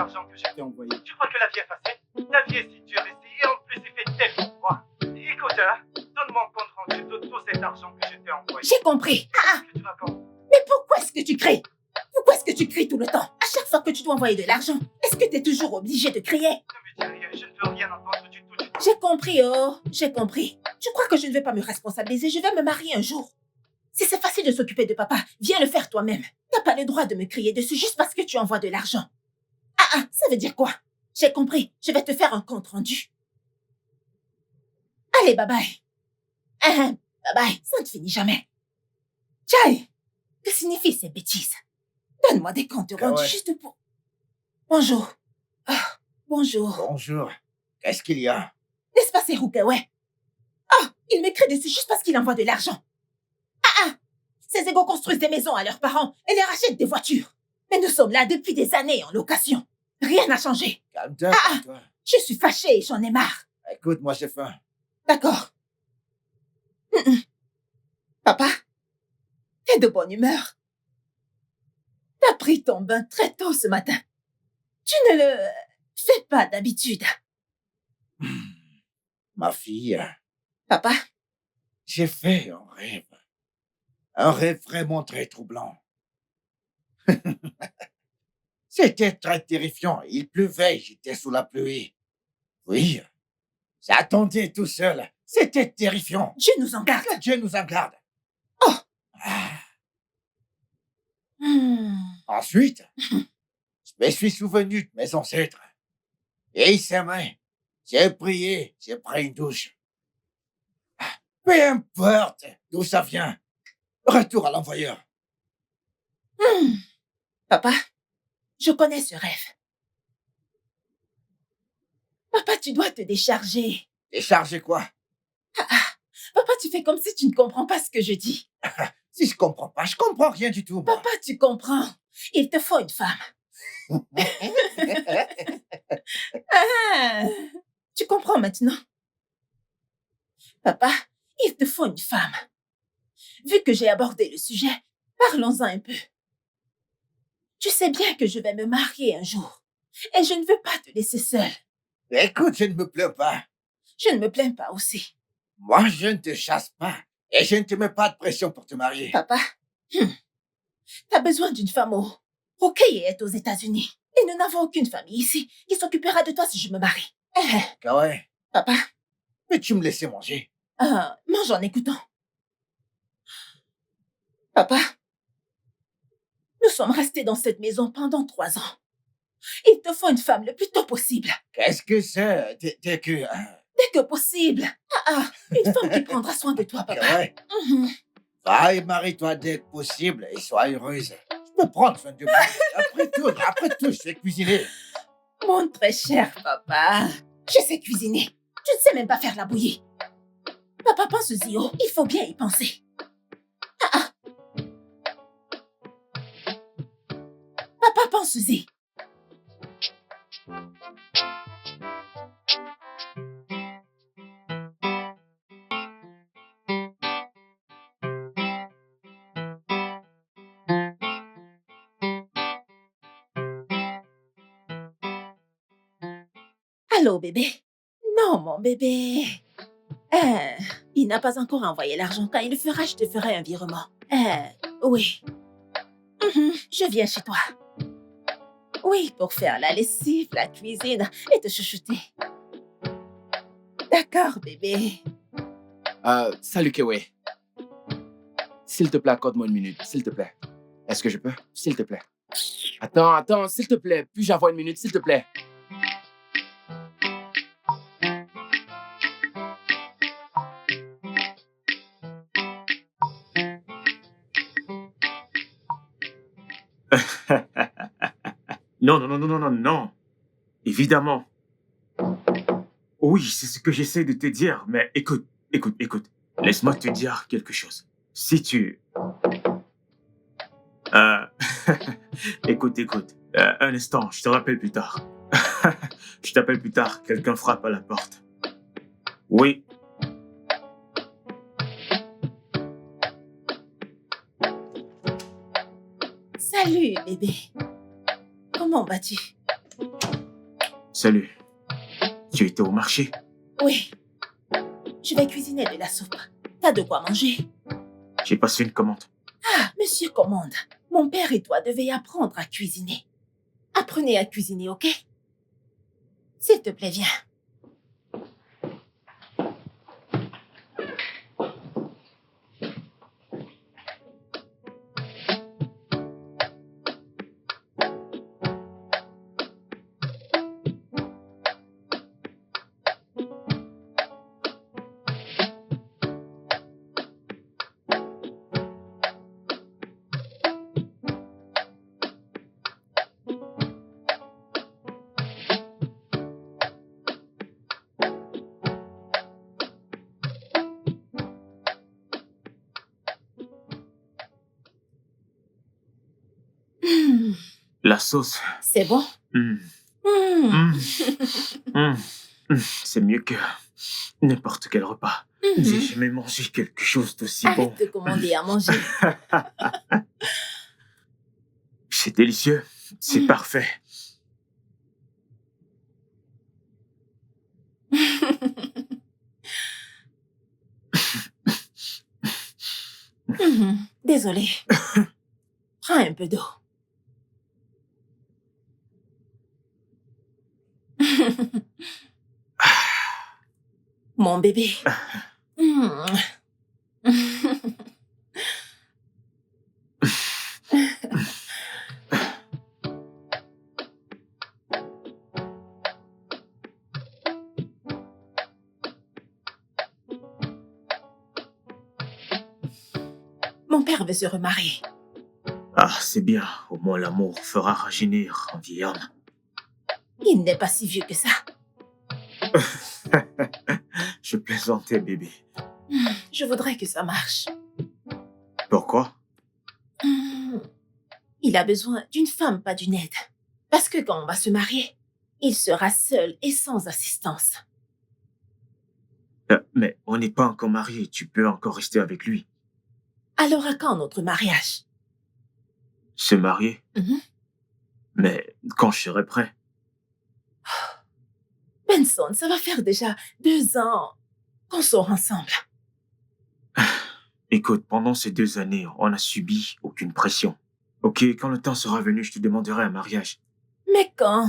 argent que je t'ai envoyé. Tu crois que la vie est facile? La vie est si dure ici et en plus il fait tellement froid. Écoute, donne-moi un compte rendu de tout cet argent que je t'ai envoyé. J'ai compris. Qu'est-ce que tu racontes? Mais pourquoi est-ce que tu cries? Pourquoi est-ce que tu cries tout le temps? À chaque fois que tu dois envoyer de l'argent, est-ce que tu es toujours obligé de crier? Ne me dis rien, je ne veux rien entendre du tout. J'ai compris, oh, j'ai compris. Tu crois que je ne vais pas me responsabiliser? Je vais me marier un jour. Si c'est facile de s'occuper de papa, viens le faire toi-même. T'as pas le droit de me crier dessus juste parce que tu envoies de l'argent. Ça veut dire quoi? J'ai compris, je vais te faire un compte rendu. Allez, bye-bye. Bye-bye, ça ne finit jamais. Tchai, que signifient ces bêtises? Donne-moi des comptes rendus juste pour... Bonjour. Bonjour. Bonjour. Qu'est-ce qu'il y a? N'est-ce pas, c'est Rukawe? Il me crie dessus juste parce qu'il envoie de l'argent. Ces égos construisent des maisons à leurs parents et leur achètent des voitures. Mais nous sommes là depuis des années en location. Rien n'a changé. Calme-toi, calme-toi. Je suis fâchée et j'en ai marre. Écoute, moi j'ai faim. D'accord. Papa, t'es de bonne humeur. T'as pris ton bain très tôt ce matin. Tu ne le fais pas d'habitude. Ma fille, Papa, j'ai fait un rêve. Un rêve vraiment très troublant. C'était très terrifiant. Il pleuvait, j'étais sous la pluie. Oui, j'attendais tout seul. C'était terrifiant. Dieu nous en garde. Que Dieu nous en garde. Oh. Ensuite, je me suis souvenu de mes ancêtres. Et ils s'aimaient. J'ai prié, j'ai pris une douche. Peu importe d'où ça vient. Retour à l'envoyeur. Papa, je connais ce rêve. Papa, tu dois te décharger. Décharger quoi? Papa, tu fais comme si tu ne comprends pas ce que je dis. Si je comprends pas, je comprends rien du tout, moi. Papa, tu comprends. Il te faut une femme. Tu comprends maintenant? Papa, il te faut une femme. Vu que j'ai abordé le sujet, parlons-en un peu. Tu sais bien que je vais me marier un jour. Et je ne veux pas te laisser seule. Écoute, je ne me plains pas. Je ne me plains pas aussi. Moi, je ne te chasse pas. Et je ne te mets pas de pression pour te marier. Papa, t'as besoin d'une femme au... Rokeye est aux États-Unis. Et nous n'avons aucune famille ici qui s'occupera de toi si je me marie. Ouais. Papa. Peux-tu me laisser manger? Mange en écoutant. Papa, nous sommes restés dans cette maison pendant 3 ans. Il te faut une femme le plus tôt possible. Qu'est-ce que c'est? Dès que... Dès que possible. Une femme qui prendra soin de toi, papa. Ouais. Va et marie-toi dès que possible et sois heureuse. Je peux prendre soin de moi. Après tout, je sais cuisiner. Mon très cher papa, je sais cuisiner. Tu ne sais même pas faire la bouillie. Papa, pense-y, oh, il faut bien y penser. Papa, pense-y. Allô, bébé? Non, mon bébé. Il n'a pas encore envoyé l'argent. Quand il le fera, je te ferai un virement. Oui. Je viens chez toi. Oui, pour faire la lessive, la cuisine et te chouchouter. D'accord, bébé. Salut, Kewe. S'il te plaît, accorde-moi une minute, s'il te plaît. Est-ce que je peux? S'il te plaît. Attends, s'il te plaît. Puis-je avoir une minute, s'il te plaît? Non. Évidemment. Oui, c'est ce que j'essaie de te dire, mais écoute. Laisse-moi te dire quelque chose. Si tu... Écoute. Un instant, je te rappelle plus tard. Je t'appelle plus tard, quelqu'un frappe à la porte. Oui. Salut, bébé. Comment vas-tu? Salut. Tu étais au marché? Oui. Je vais cuisiner de la soupe. T'as de quoi manger? J'ai passé une commande. Ah, monsieur commande. Mon père et toi devez apprendre à cuisiner. Apprenez à cuisiner, ok? S'il te plaît, viens. La sauce. C'est bon? Hmm. Hmm. Hmm. Hmm. Hmm. C'est mieux que n'importe quel repas. Mhm. J'ai jamais mangé quelque chose d'aussi bon. Arrête de commander à manger. C'est délicieux. C'est Hmm. parfait. Mhm. Désolée. Prends un peu d'eau. Mon bébé. Hmm. Mon père veut se remarier. Ah, c'est bien. Au moins l'amour fera rajeunir un vieil homme. Il n'est pas si vieux que ça. Je plaisantais, bébé. Je voudrais que ça marche. Pourquoi? Il a besoin d'une femme, pas d'une aide. Parce que quand on va se marier, il sera seul et sans assistance. Mais on n'est pas encore mariés. Tu peux encore rester avec lui. Alors à quand notre mariage? Se marier? Mhm. Mais quand je serai prêt. Benson, ça va faire déjà 2 ans qu'on sort ensemble. Écoute, pendant ces 2 années, on n'a subi aucune pression. Ok, quand le temps sera venu, je te demanderai un mariage. Mais quand?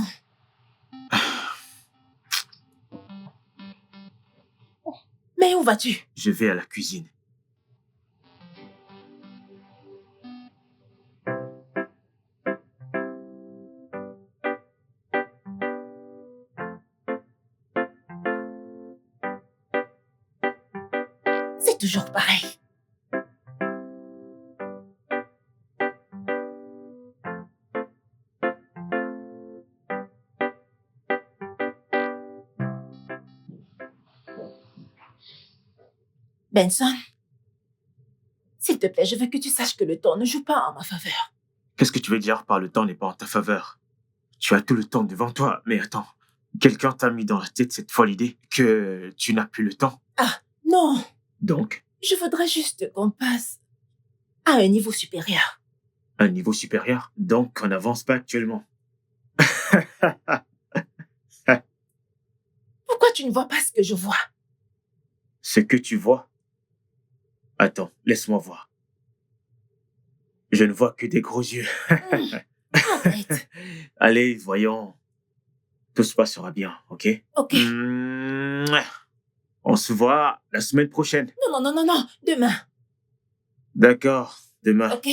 Mais où vas-tu? Je vais à la cuisine. C'est toujours pareil. Benson, s'il te plaît, je veux que tu saches que le temps ne joue pas en ma faveur. Qu'est-ce que tu veux dire par le temps n'est pas en ta faveur? Tu as tout le temps devant toi, mais attends. Quelqu'un t'a mis dans la tête cette folle idée que tu n'as plus le temps. Ah, non, Donc, je voudrais juste qu'on passe à un niveau supérieur. un niveau supérieur. Donc, on n'avance pas actuellement. Pourquoi tu ne vois pas ce que je vois? Ce que tu vois. Attends, laisse-moi voir. Je ne vois que des gros yeux. Arrête. Allez, voyons. Tout se passera bien, ok? Ok. Mouah. On se voit la semaine prochaine. Non. Demain. D'accord, demain. Ok.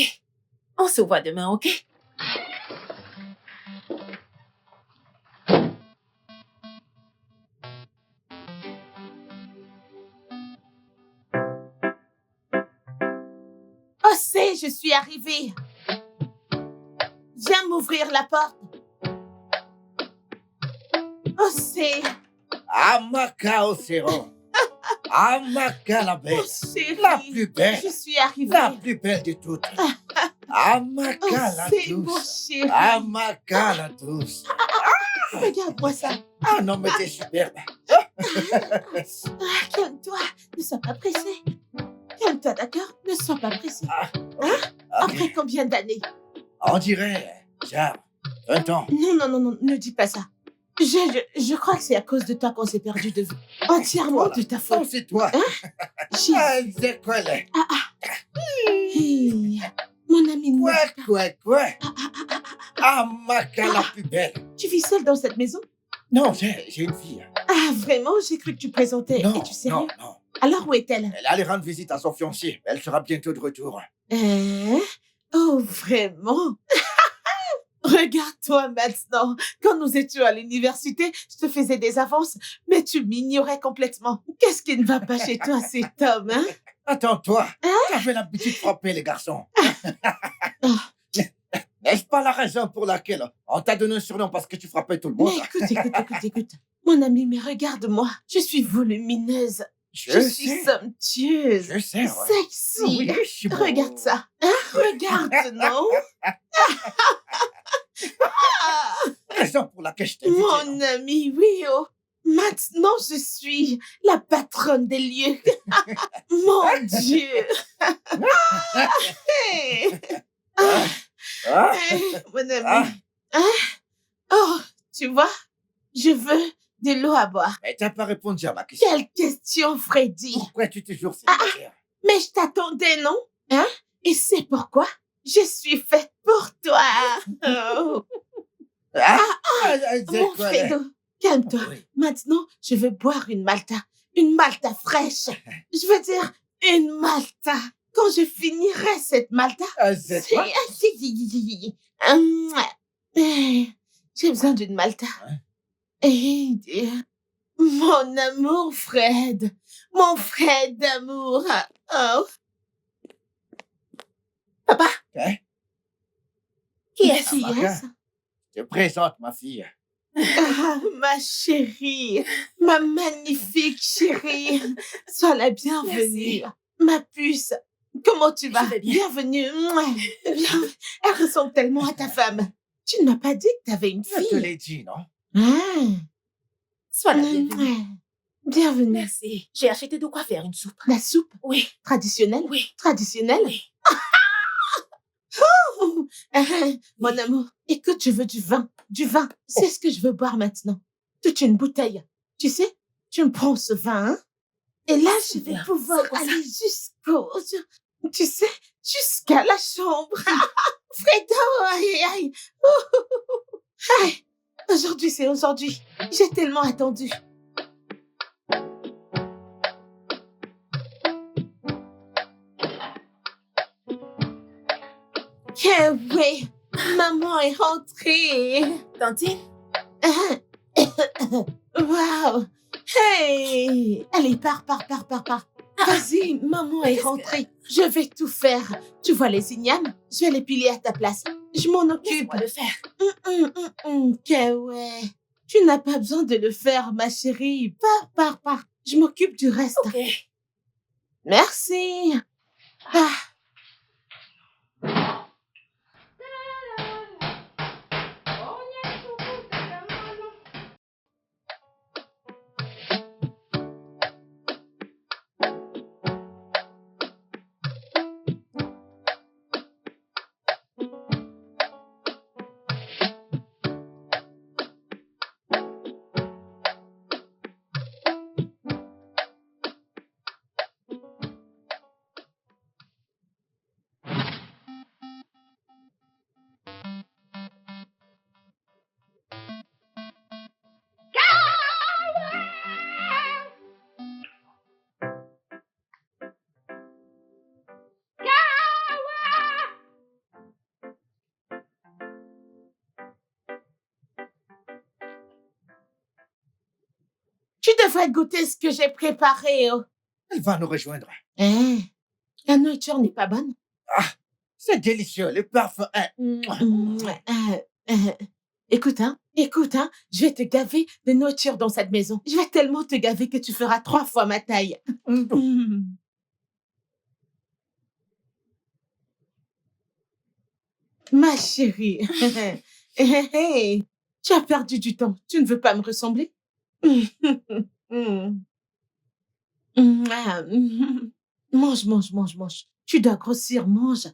On se voit demain, ok? Oh, c'est, je suis arrivée. Viens m'ouvrir la porte. Oh, c'est... Amaka Océan. Amaka la belle. Oh, chérie. La plus belle. Je suis arrivée. La plus belle de toutes. Amaka Oh, la c'est beau, douce. chérie. Amaka la douce. Regarde-moi ça. Ah non, mais t'es superbe. Calme-toi. Ne sois pas pressé. Calme-toi, d'accord? Ne sois pas pressé. Ok. Après combien d'années? On dirait, genre, 20 ans. Non, ne dis pas ça. Je crois que c'est à cause de toi qu'on s'est perdu de vue. Entièrement Voilà. de ta Non, faute. c'est toi. Jésus. Ah, c'est quoi, là? Hey, mon ami Maka, Quoi? Ah, Maka, la plus belle. tu vis seule dans cette maison? Non, j'ai une fille. Ah, vraiment? J'ai cru que tu plaisantais. Non, Es-tu sérieux? non. Alors, où est-elle? Elle allait rendre visite à son fiancé. Elle sera bientôt de retour. Hein? Oh, vraiment? Regarde-toi maintenant. Quand nous étions à l'université, je te faisais des avances, mais tu m'ignorais complètement. Qu'est-ce qui ne va pas chez toi, cet homme, hein? Attends-toi. T'avais l'habitude de frapper les garçons. Ah. N'est-ce pas la raison pour laquelle on t'a donné un surnom parce que tu frappais tout le Mais monde? écoute. Mon ami, mais regarde-moi. Je suis volumineuse. Je suis sais. somptueuse. Je sais, ouais. Sexy. Oui, je suis beau. Regarde ça. Hein? Regarde, non? Ah, Raison pour laquelle je t'ai invité. mon ami, oui, oh. Maintenant, je suis la patronne des lieux. Mon Dieu. Hey. Ah, Mon ami. Ah. Hein? Oh, tu vois, je veux de l'eau à boire. mais t'as pas répondu à ma question. Quelle question, Freddy? Pourquoi tu es toujours célibataire? Mais je t'attendais, non? Hein? Et c'est pourquoi je suis faite pour toi. Oh. C'est Mon quoi, là? Fredo, calme-toi. Oui. Maintenant, je veux boire une Malta. Une Malta fraîche. Je veux dire, une Malta. Quand je finirai cette Malta, C'est quoi? J'ai besoin d'une Malta. Hein? Eh, Dieu. Mon amour, Fred. Mon Fred d'amour. Oh. Hein? Qui est-ce? Qui est-ce? Je te présente ma fille. Ah, ma chérie, ma magnifique chérie, sois la bienvenue. Merci. Ma puce, comment tu vas? Je vais bien. Bienvenue. Mouah. Elle ressemble tellement à ta femme. Tu ne m'as pas dit que tu avais une Je te fille. l'ai dit, non? Ah. Sois la bienvenue. Mouah. Bienvenue. Merci. J'ai acheté de quoi faire une soupe. La soupe Oui, traditionnelle? oui, Traditionnelle? oui. Oh. Ah, mon amour, écoute, je veux du vin. Du vin. C'est ce que je veux boire maintenant. Toute une bouteille. Tu sais, tu me prends ce vin, hein? Et là, je vais Super. pouvoir C'est quoi ça? aller tu sais, jusqu'à la chambre. Fredo, aïe, aïe. Aïe. Aujourd'hui, c'est aujourd'hui. J'ai tellement attendu. Eh oui, maman est rentrée. Tantine, Wow. Hey. Allez, pars. Vas-y, maman est qu'est-ce que- rentrée. Je vais tout faire. Tu vois les ignames? Je vais les piler à ta place. Je m'en occupe. laisse-moi le faire. Que ouais. Tu n'as pas besoin de le faire, ma chérie. Pars. Je m'occupe du reste. Ok. Merci. Ah. Tu devrais goûter ce que j'ai préparé. Oh. Elle va nous rejoindre. Hein? La nourriture n'est pas bonne. C'est délicieux, le parfum. Écoute, je vais te gaver de nourriture dans cette maison. Je vais tellement te gaver que tu feras 3 fois ma taille. Ma chérie, hey, tu as perdu du temps. Tu ne veux pas me ressembler? Mange. Tu dois grossir, mange.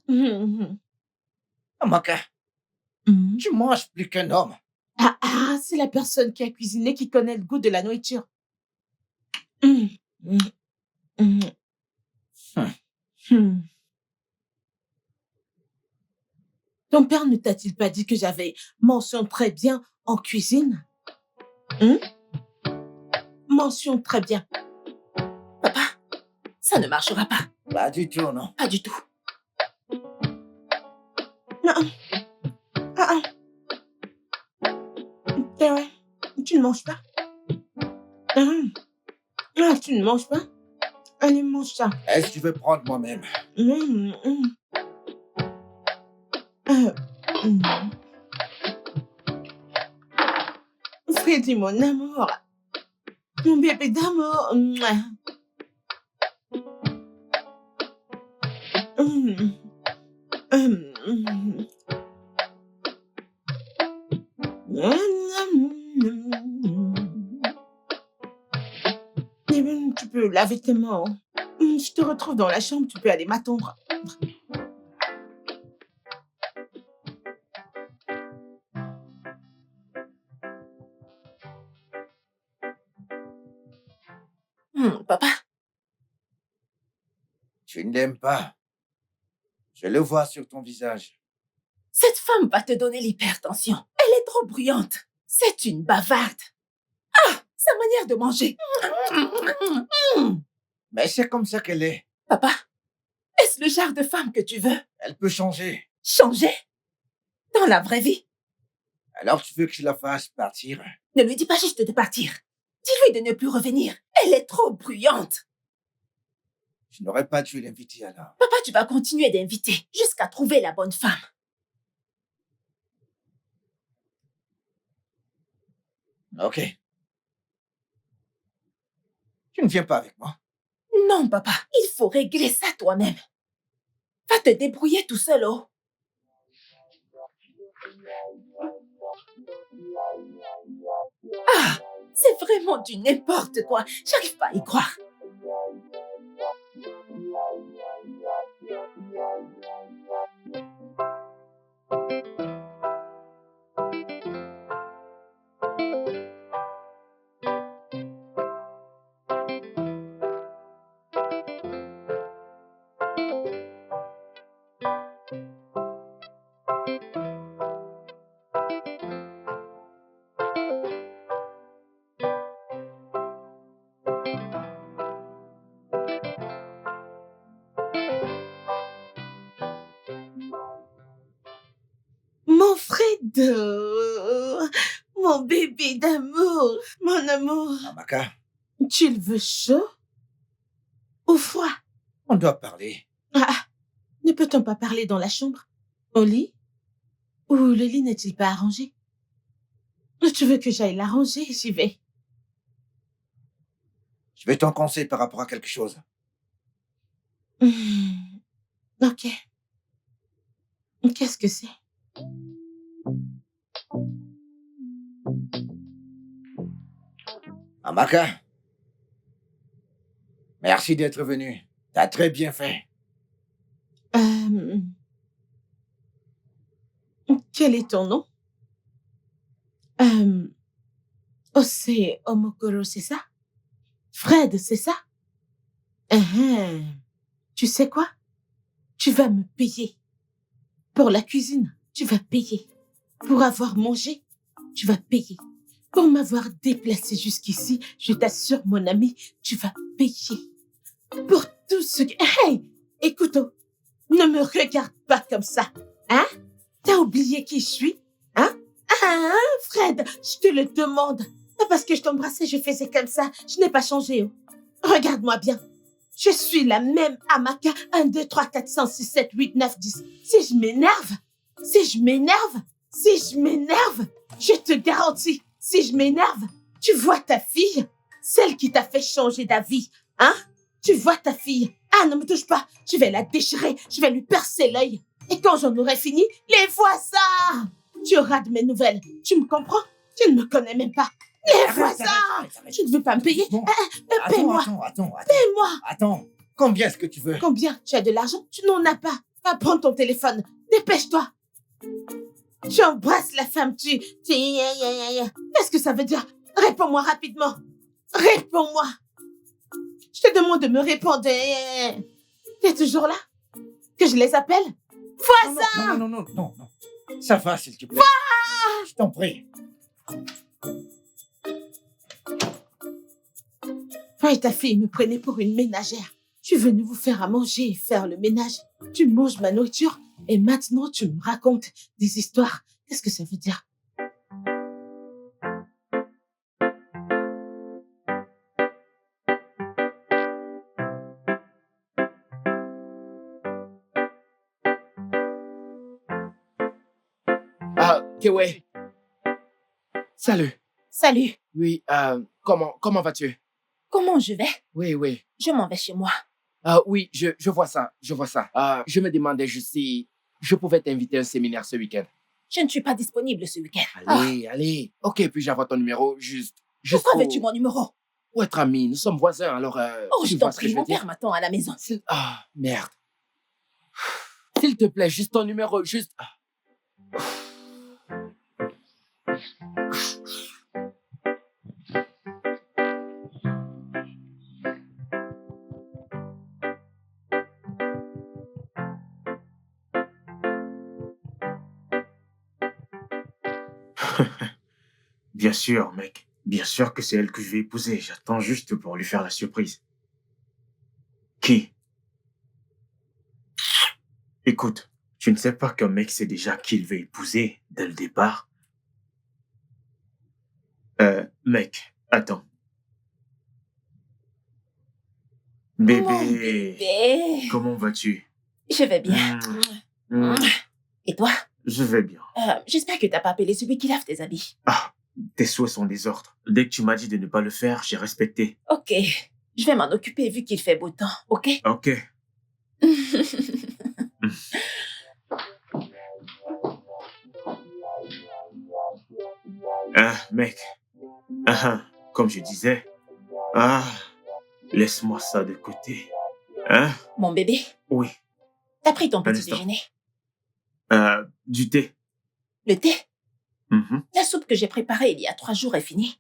Amaka, tu manges plus qu'un homme. C'est la personne qui a cuisiné qui connaît le goût de la nourriture. Hum, hum, hum, hum. Ton père ne t'a-t-il pas dit que j'avais mention très bien en cuisine? Mention très bien. Papa, ça ne marchera pas. Pas du tout, non. Pas du tout. Non. C'est vrai. Tu ne manges pas. Tu ne manges pas. Allez, mange ça. Est-ce que tu veux prendre moi-même? Freddy, mon amour. Mon bébé d'amour. Tu peux laver tes mains. Je te retrouve dans la chambre, tu peux aller m'attendre. Papa, Tu ne l'aimes pas. Je le vois sur ton visage. cette femme va te donner l'hypertension. Elle est trop bruyante. C'est une bavarde. Sa manière de manger. Mais c'est comme ça qu'elle est. Papa, est-ce le genre de femme que tu veux? Elle peut changer. Changer? Dans la vraie vie? Alors tu veux que je la fasse partir? Ne lui dis pas juste de partir. Dis-lui de ne plus revenir. Elle est trop bruyante. Je n'aurais pas dû l'inviter alors. Papa, tu vas continuer d'inviter jusqu'à trouver la bonne femme. Ok. Tu ne viens pas avec moi? Non, papa, il faut régler ça toi-même. Va te débrouiller tout seul, oh. C'est vraiment du n'importe quoi. J'arrive pas à y croire. Mon Fred, mon bébé d'amour, mon amour. Amaka, Tu le veux chaud ou froid? on doit parler. Ne peut-on pas parler dans la chambre? Au lit? Ou le lit n'est-il pas arrangé? Tu veux que j'aille l'arranger? J'y vais. Je vais t'en conseiller par rapport à quelque chose. Ok. Qu'est-ce que c'est? Amaka, merci d'être venu. T'as très bien fait. Quel est ton nom? C'est Omokoro, c'est ça? Fred, c'est ça? Tu sais quoi? Tu vas me payer. Pour la cuisine, tu vas payer. Pour avoir mangé, tu vas payer. Pour m'avoir déplacé jusqu'ici, je t'assure, mon ami, tu vas payer. Pour tout ce que... Hey! Écoute, ne me regarde pas comme ça. Hein? T'as oublié qui je suis? Hein? Fred, je te le demande. Pas parce que je t'embrassais, je faisais comme ça. Je n'ai pas changé. Regarde-moi bien. Je suis la même Amaka 1, 2, 3, 4, 5, 6, 7, 8, 9, 10. Si je m'énerve, je te garantis, si je m'énerve, tu vois ta fille, celle qui t'a fait changer d'avis, hein? Tu vois ta fille. Ne me touche pas. Je vais la déchirer, je vais lui percer l'œil. Et quand j'en aurai fini, les voisins! Tu auras de mes nouvelles. Tu me comprends? Tu ne me connais même pas. Les voisins! Tu ne veux pas me payer? Bon. Paie-moi. Attends. Paie-moi. Attends, combien est-ce que tu veux? Combien? Tu as de l'argent? Tu n'en as pas. Va prendre ton téléphone. Dépêche-toi. Tu embrasses la femme, Qu'est-ce que ça veut dire? Réponds-moi rapidement. Réponds-moi. Je te demande de me répondre. Tu es toujours là? Que je les appelle? Non, non, non, non, non, non. Ça va, s'il te plaît. Je t'en prie. Toi et ta fille me prenaient pour une ménagère. Je suis venue vous faire à manger et faire le ménage. Tu manges ma nourriture et maintenant tu me racontes des histoires. Qu'est-ce que ça veut dire? Ah, Kewe. Salut. Salut. Oui, comment vas-tu? Comment je vais? Oui. Je m'en vais chez moi. Oui, je vois ça, je me demandais juste si je pouvais t'inviter à un séminaire ce week-end. Je ne suis pas disponible ce week-end. Allez. Ok, puis-je avoir ton numéro, juste Pourquoi pour... veux-tu mon numéro? Pour être amis, nous sommes voisins, alors... Oh, je tu t'en vois ce que prie, je veux mon dire? père m'attend à la maison. Merde. S'il te plaît, juste ton numéro, juste... Bien sûr, mec. Bien sûr que c'est elle que je vais épouser. J'attends juste pour lui faire la surprise. Qui? Écoute, tu ne sais pas qu'un mec sait déjà qui il veut épouser dès le départ? Mec, attends. Mon Bébé, bébé. comment vas-tu? Je vais bien. Hmm, Et toi? Je vais bien. J'espère que t'as pas appelé celui qui lave tes habits. Ah, tes souhaits sont des ordres. Dès que tu m'as dit de ne pas le faire, j'ai respecté. Ok. Je vais m'en occuper vu qu'il fait beau temps, ok? Ok. Mec. Comme je disais. Laisse-moi ça de côté. Mon bébé, Oui. t'as pris ton petit instant. déjeuner? Du thé. Le thé? Mhm. La soupe que j'ai préparée il y a 3 jours est finie.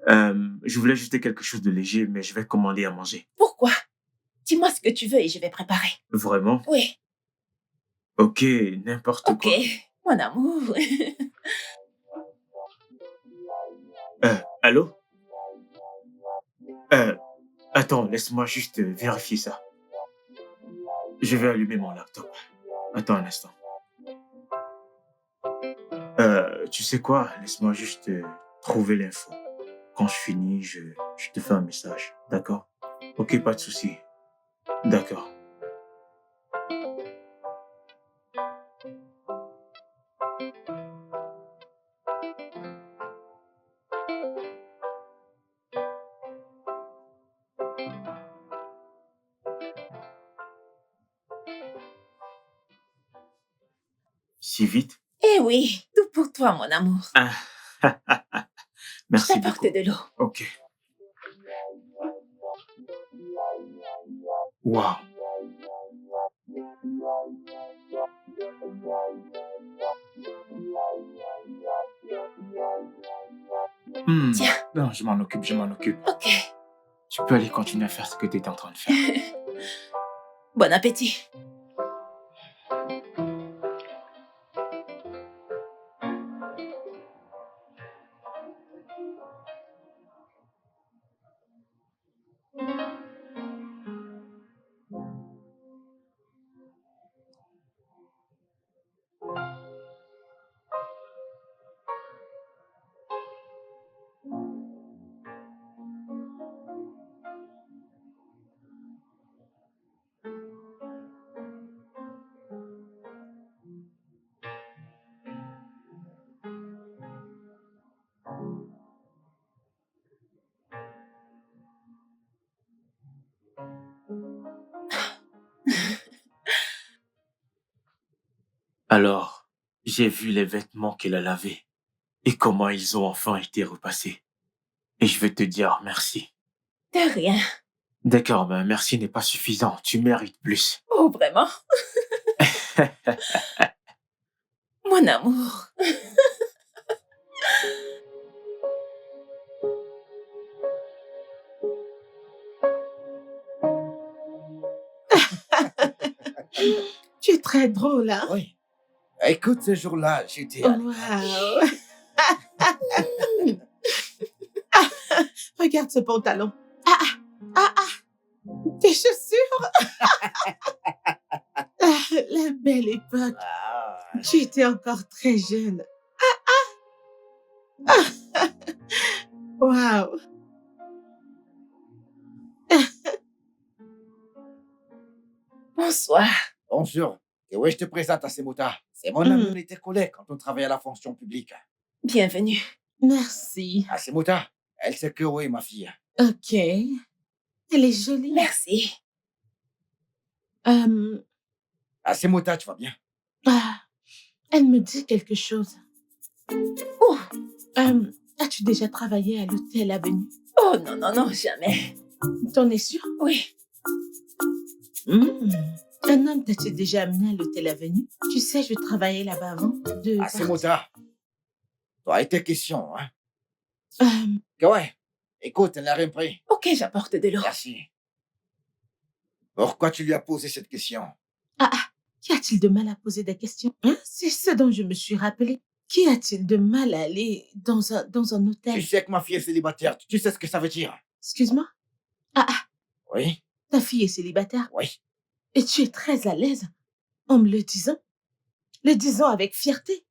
Je voulais ajouter quelque chose de léger, mais je vais commander à manger. Pourquoi? Dis-moi ce que tu veux et je vais préparer. Vraiment? Oui, Ok, n'importe ok. quoi. Mon amour. Allô? Attends, laisse-moi juste vérifier ça. Je vais allumer mon laptop. Attends un instant. Tu sais quoi? Laisse-moi juste trouver l'info. Quand je finis, je te fais un message. D'accord? Ok, pas de souci. D'accord. Si vite? Eh oui, tout pour toi, mon amour. Je Merci t'apporte beaucoup. de l'eau. Ok. Wow. Tiens. Non, je m'en occupe. Ok. Tu peux aller continuer à faire ce que tu étais en train de faire. Bon appétit. Alors, j'ai vu les vêtements qu'elle a lavés et comment ils ont enfin été repassés. Et je veux te dire merci. De rien. D'accord, mais merci n'est pas suffisant. Tu mérites plus. Oh, vraiment? Mon amour. Tu es très drôle, hein? Oui. Écoute, ce jour-là, j'étais à Waouh! Regarde ce pantalon. Ah, ah, ah, ah. Tes chaussures. Ah, la belle époque. Ah, Tu étais encore très jeune. Waouh! Bonsoir. bonjour. Et oui, je te présente à Semota. C'est mon Mm. ami, on était collègues quand on travaillait à la fonction publique. Bienvenue. Merci. À Semota, elle sait que oui, ma fille. Ok. Elle est jolie. Merci. À Semota, tu vas bien? Ah, elle me dit quelque chose. Oh, As-tu déjà travaillé à l'hôtel Avenue? oh non, non, non, jamais. T'en es sûr? Oui. Un homme t'as-tu déjà amené à l'hôtel Avenue? Tu sais, je travaillais là-bas avant de À partir. Semota, toi et tes questions, hein? Euh, Que ouais. Écoute, elle n'a rien pris. Ok, j'apporte de l'eau. Merci. Pourquoi tu lui as posé cette question? Qu'y a-t-il de mal à poser des questions? Hein? C'est ce dont je me suis rappelé. Qu'y a-t-il de mal à aller dans un Tu hôtel? sais que ma fille est célibataire. Tu sais ce que ça veut dire? Excuse-moi? Oui, Ta fille est célibataire oui. et tu es très à l'aise en me le disant. Le disant avec fierté.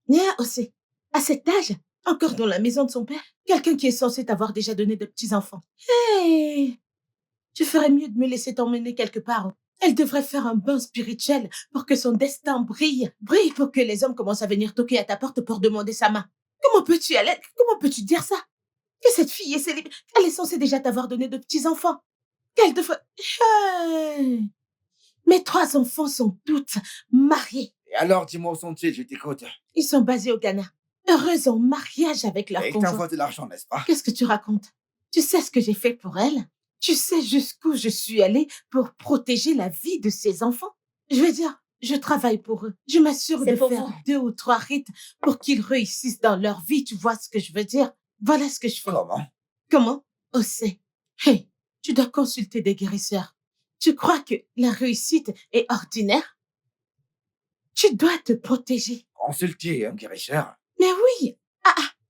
Mais aussi, à cet âge, encore dans la maison de son père, quelqu'un qui est censé t'avoir déjà donné de petits-enfants. Hey! Tu ferais mieux de me laisser t'emmener quelque part. Elle devrait faire un bain spirituel pour que son destin brille. Brille pour que les hommes commencent à venir toquer à ta porte pour demander sa main. Comment peux-tu dire ça? Que cette fille est célibataire. Elle est censée déjà t'avoir donné de petits-enfants. Qu'elle devrait... Hey! Mes 3 enfants sont toutes mariées. Et alors, dis-moi où sont-ils, je t'écoute. Ils sont basés au Ghana. Heureux en mariage avec leur Et il conjoint. t'envoie de l'argent, n'est-ce pas? Qu'est-ce que tu racontes? Tu sais ce que j'ai fait pour elle? Tu sais jusqu'où je suis allée pour protéger la vie de ses enfants? Je veux dire, je travaille pour eux. Je m'assure C'est de pour faire vous. 2 ou 3 rites pour qu'ils réussissent dans leur vie. Tu vois ce que je veux dire? Voilà ce que je fais. Comment? Comment? Osé. Hey, tu dois consulter des guérisseurs. Tu crois que la réussite est ordinaire? Tu dois te protéger. Consulter un guérisseur. Mais oui,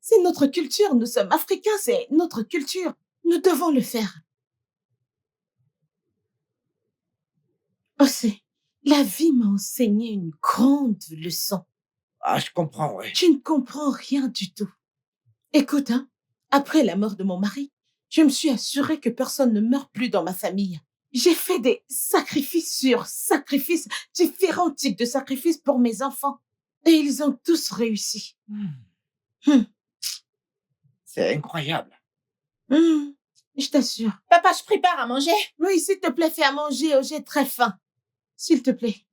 c'est notre culture. Nous sommes africains, c'est notre culture. Nous devons le faire. Osé, la vie m'a enseigné une grande leçon. Ah, je comprends, oui. Tu ne comprends rien du tout. Écoute, hein, après la mort de mon mari, je me suis assurée que personne ne meurt plus dans ma famille. J'ai fait des sacrifices sur sacrifices, différents types de sacrifices pour mes enfants. Et ils ont tous réussi. C'est incroyable. Je t'assure. Papa, je prépare à manger. Oui, s'il te plaît, fais à manger. Oh, j'ai très faim. S'il te plaît.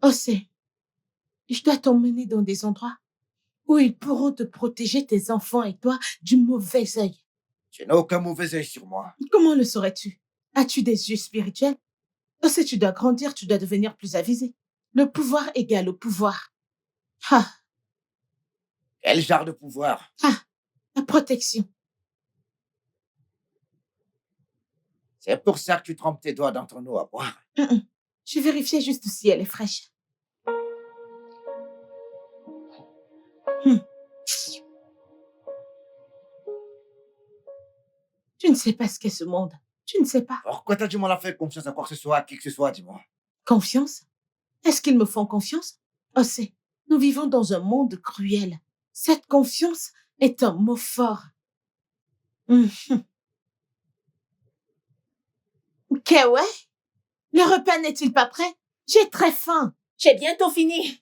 Osé, je dois t'emmener dans des endroits où ils pourront te protéger, tes enfants et toi, du mauvais œil. Tu n'as aucun mauvais œil sur moi. Comment le saurais-tu? As-tu des yeux spirituels? Osé, tu dois grandir, tu dois devenir plus avisé. Le pouvoir égale au pouvoir. Quel genre de pouvoir? La protection. C'est pour ça que tu trempes tes doigts dans ton eau à boire. Je vérifiais juste si elle est fraîche. Tu ne sais pas ce qu'est ce monde. Tu ne sais pas. Pourquoi t'as du mal à faire confiance à quoi que ce soit, à qui que ce soit, dis-moi? Confiance? Est-ce qu'ils me font confiance? Osé, nous vivons dans un monde cruel. Cette confiance est un mot fort. Que ouais? Le repas n'est-il pas prêt? J'ai très faim. J'ai bientôt fini.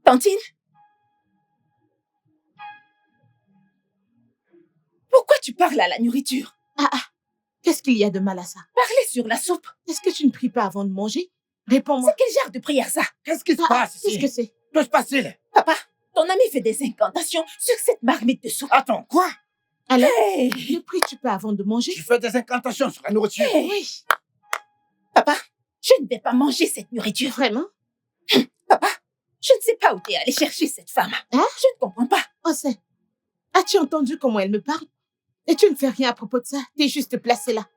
Tantine? tu parles à la nourriture? Qu'est-ce qu'il y a de mal à ça? Parler sur la soupe. Est-ce que tu ne pries pas avant de manger? Réponds-moi. C'est quel genre de prière ça? Qu'est-ce qui se passe Qu'est-ce ici? que c'est? Que se passe-t-il? Papa, ton ami fait des incantations sur cette marmite de soupe. Attends, quoi? Alors, Hey! ne pries-tu pas avant de manger? Tu fais des incantations sur la nourriture? Hey! Oui. Papa, je ne vais pas manger cette nourriture. Vraiment? Papa, je ne sais pas où tu es allé chercher cette femme. Hein? Je ne comprends pas. Oh, c'est... As-tu entendu comment elle me parle? Et tu ne fais rien à propos de ça. T'es juste placé là.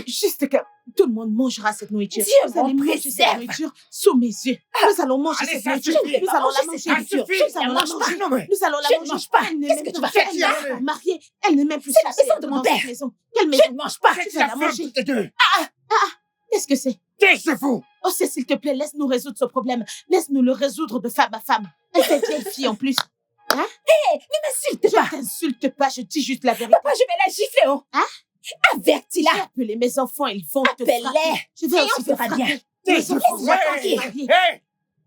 Juste que tout le monde mangera cette nourriture. Dieu Vous allez m'en manger cette préserve. nourriture sous mes yeux. Nous allons manger Allez, cette ça nourriture. suffit. Nous allons la Manger manger. cette nourriture. Nous allons la Je ne mange manger. Non, mais Nous allons la Je ne manger. mange pas. Elle n'est Qu'est-ce même que tu pas- vas faire? Elle n'est même pas mariée. Elle n'est même plus C'est la censée maison de être mon dans père. cette maison. Quelle maison? Je ne mange pas. faites vas la la femme manger. toutes les deux. Qu'est-ce que c'est? Taisez-vous! Oh, c'est s'il te plaît, laisse-nous résoudre ce problème. Laisse-nous le résoudre de femme à femme. Elle est vieille fille en plus. Ne m'insulte Je pas. t'insulte pas, je dis juste la vérité. Papa, je vais la gifler, oh. Hein? J'ai Avertis-la. appelé mes enfants, ils vont te Appelle-les. frapper. Je vais Et aussi on te fera frapper. bien. Mes Taisez-vous! enfants sont Hey! mariés. Hey!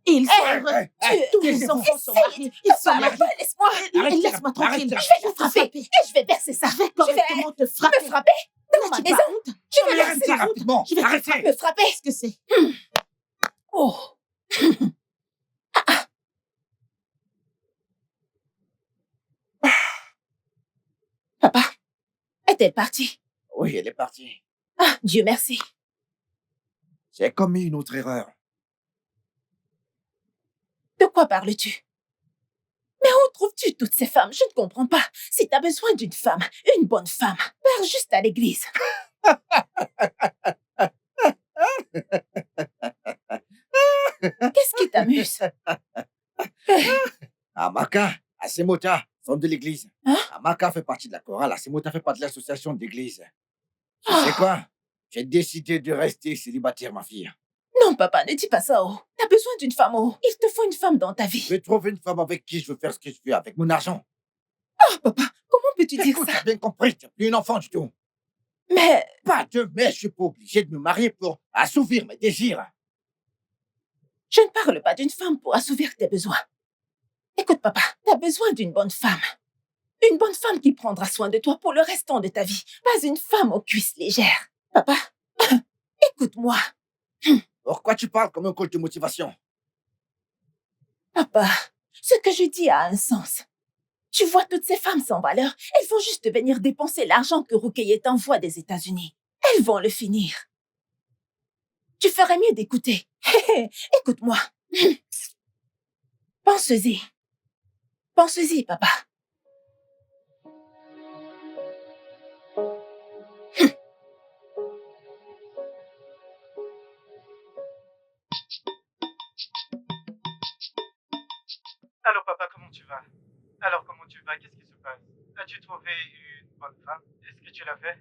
Et ils sont Hey! heureux. Hey! Hey! Tous mes Taisez-vous! enfants sont Essaye. mariés. Ils sont Papa, mariés. laisse-moi. Arrêtez, Laisse-moi tranquille. arrêtez. Je vais te frapper. Et je vais verser ça. Je vais Je vais correctement te frapper. me frapper dans ma N'as-tu maison. pas honte? Je vais Mais verser arrêtez ça. rapidement! Je vais te Arrêtez! Me frapper. Qu'est-ce que c'est? Oh. Papa, est-elle partie? Oui, elle est partie. Ah, Dieu merci. J'ai commis une autre erreur. De quoi parles-tu? Mais où trouves-tu toutes ces femmes? Je ne comprends pas. Si tu as besoin d'une femme, une bonne femme, pars juste à l'église. Qu'est-ce qui t'amuse? Amaka, Asemota sont de l'église. Hein? Amaka fait partie de la chorale, Asemota fait partie de l'association d'église. Tu Ah. sais quoi? J'ai décidé de rester célibataire, ma fille. Non, papa, ne dis pas ça, oh. T'as besoin d'une femme, oh. Il te faut une femme dans ta vie. Je vais trouver une femme avec qui je veux faire ce que je veux avec mon argent. Oh, papa, comment peux-tu dire Écoute, ça? t'as bien compris, tu n'as plus une enfant du tout. Mais Pas de mais, je suis pas obligé de me marier pour assouvir mes désirs. je ne parle pas d'une femme pour assouvir tes besoins. Écoute, papa, t'as besoin d'une bonne femme. Une bonne femme qui prendra soin de toi pour le restant de ta vie. Pas une femme aux cuisses légères. Papa, écoute-moi. Pourquoi tu parles comme un coach de motivation? Papa, ce que je dis a un sens. Tu vois toutes ces femmes sans valeur, elles vont juste venir dépenser l'argent que Rukeye t'envoie des États-Unis. Elles vont le finir. Tu ferais mieux d'écouter. Écoute-moi. Pense-y. Pense-y, papa. Alors papa, comment tu vas? Alors comment tu vas? Qu'est-ce qui se passe? As-tu trouvé une bonne femme? Est-ce que tu l'as fait?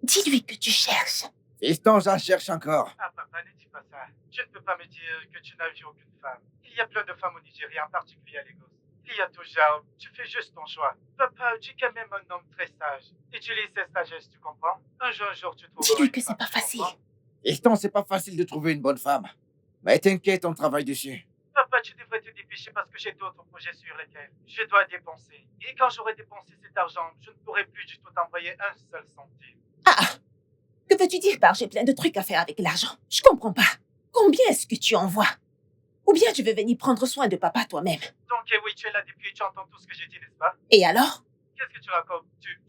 Dis-lui que tu cherches. Fiston, j'en cherche encore. Ah papa, ne dis pas ça. Tu ne peux pas me dire que tu n'as vu aucune femme. Il y a plein de femmes au Nigeria, en particulier à Lagos. Il y a tout genre. Tu fais juste ton choix. Papa, tu es quand même un homme très sage. Utilise cette sagesse, tu comprends? Un jour, tu trouveras Dis-lui une que c'est femme, pas tu facile. comprends? Fiston, c'est pas facile de trouver une bonne femme. Mais t'inquiète, on travaille dessus. Papa, tu devrais te dépêcher parce que j'ai d'autres projets sur lesquels je dois dépenser. Et quand j'aurai dépensé cet argent, je ne pourrai plus du tout t'envoyer un seul centime. Ah, que veux-tu dire par j'ai plein de trucs à faire avec l'argent? Je comprends pas. Combien est-ce que tu envoies? Ou bien tu veux venir prendre soin de papa toi-même? Donc, oui, tu es là depuis et tu entends tout ce que j'ai dit, n'est-ce pas? Et alors? Qu'est-ce que tu racontes?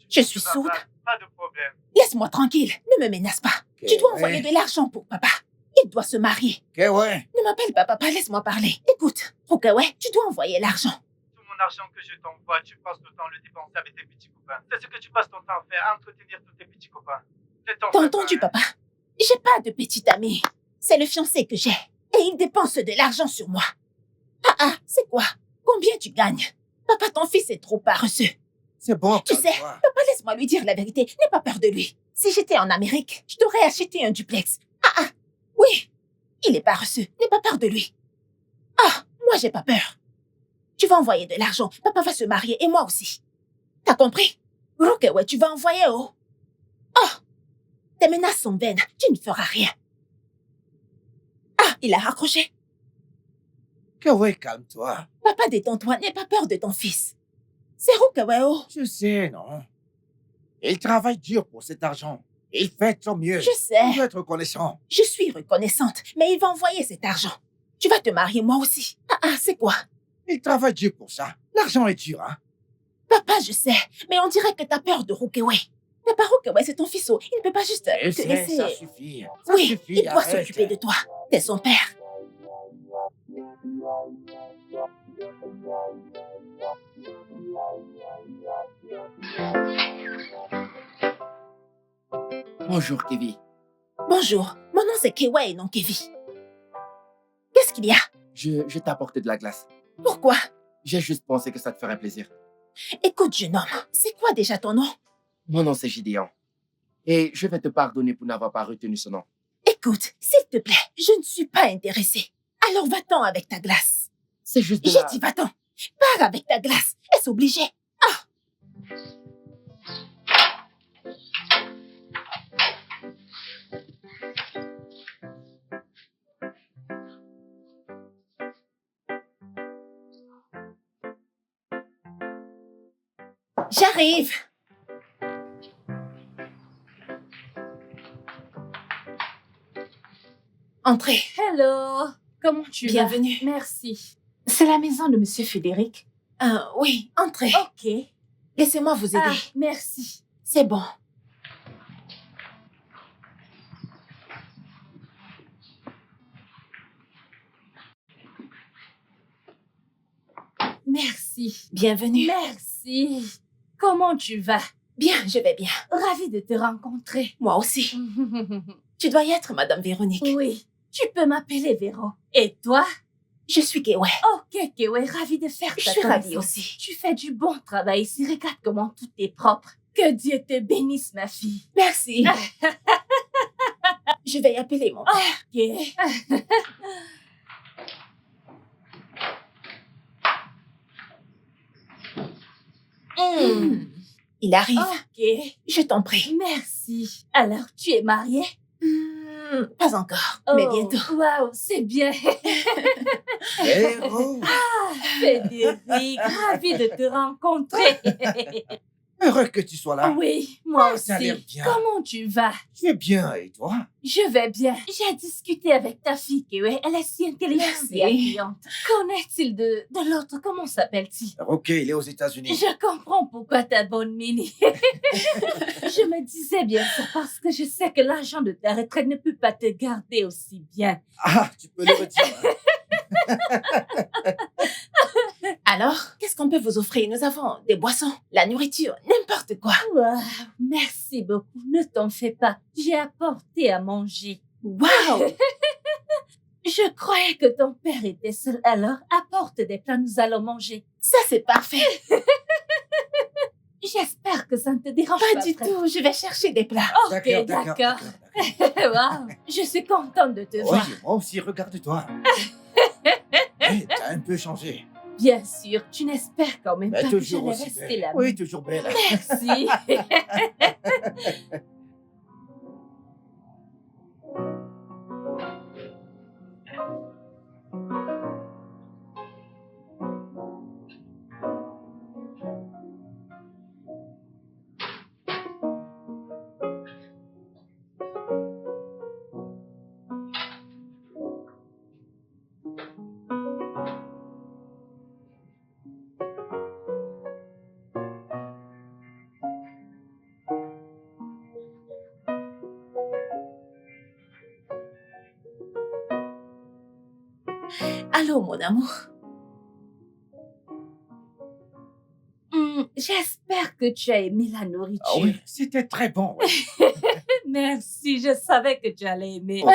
Je suis vas sourde. pas de problème. Laisse-moi tranquille. Ne me menace pas. Ok, Tu dois ouais. envoyer de l'argent pour papa. Il doit se marier. Ok, ouais. Ne m'appelle pas papa, laisse-moi parler. Écoute, Rukawe, tu dois envoyer l'argent. Tout mon argent que je t'envoie, tu passes ton temps à le dépenser avec tes petits copains. C'est ce que tu passes ton temps à faire, à entretenir tous tes petits copains. Ne t'en T'as fais entendu, pas, hein. papa? J'ai pas de petit ami. C'est le fiancé que j'ai. Et il dépense de l'argent sur moi. C'est quoi? Combien tu gagnes? Papa, ton fils est trop paresseux. C'est bon, Tu sais, calme-toi. papa, laisse-moi lui dire la vérité. N'aie pas peur de lui. Si j'étais en Amérique, je t'aurais acheté un duplex. Oui. Il est paresseux. N'aie pas peur de lui. Moi, j'ai pas peur. Tu vas envoyer de l'argent. Papa va se marier et moi aussi. T'as compris? Rukawe, tu vas envoyer, oh. Tes menaces sont vaines. Tu ne feras rien. Il a raccroché. Ok, ouais, calme-toi. Papa, détends-toi. N'aie pas peur de ton fils. C'est Rukawe, oh. Je sais, non? Il travaille dur pour cet argent. Il fait de son mieux. Je sais. Il doit être reconnaissant. Je suis reconnaissante, mais il va envoyer cet argent. Tu vas te marier moi aussi. C'est quoi? Il travaille dur pour ça. L'argent est dur, hein. Papa, je sais, mais on dirait que t'as peur de Rukewe. Papa Rukewe, c'est ton fils. Il ne peut pas juste te laisser... Ça suffit. Ça Oui, suffit, il doit arrête. s'occuper de toi. T'es son père. Bonjour, Kevin. Bonjour, mon nom c'est Kewa et non Kevi. Qu'est-ce qu'il y a? Je t'ai apporté de la glace. Pourquoi? J'ai juste pensé que ça te ferait plaisir. Écoute, jeune homme, c'est quoi déjà ton nom? Mon nom, c'est Gideon. Et je vais te pardonner pour n'avoir pas retenu ce nom. Écoute, s'il te plaît, je ne suis pas intéressée. Alors va-t'en avec ta glace. C'est juste de J'ai la... dit va-t'en. Pars avec ta glace. Est-ce obligé? J'arrive. Entrez. Hello, comment tu vas? Bienvenue. Merci. C'est la maison de Monsieur Frédéric? Oui, entrez. Ok. Laissez-moi vous aider. Merci. C'est bon. Merci. Bienvenue. Merci. Comment tu vas? Bien, je vais bien. Ravie de te rencontrer. Moi aussi. Tu dois y être, Madame Véronique. Oui, tu peux m'appeler Véro. Et toi? Je suis Kewe. Ok, Kewe, ravie de faire ta Je suis ravie connaissance. aussi. Tu fais du bon travail ici. Regarde comment tout est propre. Que Dieu te bénisse, ma fille. Merci. Je vais y appeler mon père. Ok. Il arrive. Ok. Je t'en prie. Merci. Alors, tu es mariée? Pas encore, mais bientôt. Waouh, c'est bien. Véro, Frédéric, ravie de te rencontrer. heureux que tu sois là. Oui, moi Ça a aussi. l'air bien. Comment tu vas? Tu es bien, et toi? Je vais bien. J'ai discuté avec ta fille, Kewe. Elle est si intelligente et Merci. accueillante. Connaît-il de l'autre? Comment s'appelle-t-il? Ok, il est aux États-Unis. Je comprends pourquoi ta bonne Mini. Je me disais bien ça parce que je sais que l'argent de ta retraite ne peut pas te garder aussi bien. Ah, tu peux le redire. Hein. Alors, qu'est-ce qu'on peut vous offrir? Nous avons des boissons, la nourriture, n'importe quoi. Wow, merci beaucoup. Ne t'en fais pas. J'ai apporté à manger. Waouh! Je croyais que ton père était seul. Alors, apporte des plats, nous allons manger. Ça, c'est parfait. J'espère que ça ne te dérange Pas pas. du frère. tout. Je vais chercher des plats. Ok, d'accord. Wow, je suis contente de te Oui, voir. moi aussi, regarde-toi. Hey, t'as un peu changé. Bien sûr, tu n'espères quand même Mais pas que toujours j'allais aussi rester belle. là. Oui, toujours belle. Merci. Allô, mon amour. J'espère que tu as aimé la nourriture. Ah oui, c'était très bon. Oui. Merci, je savais que tu allais aimer. Oh.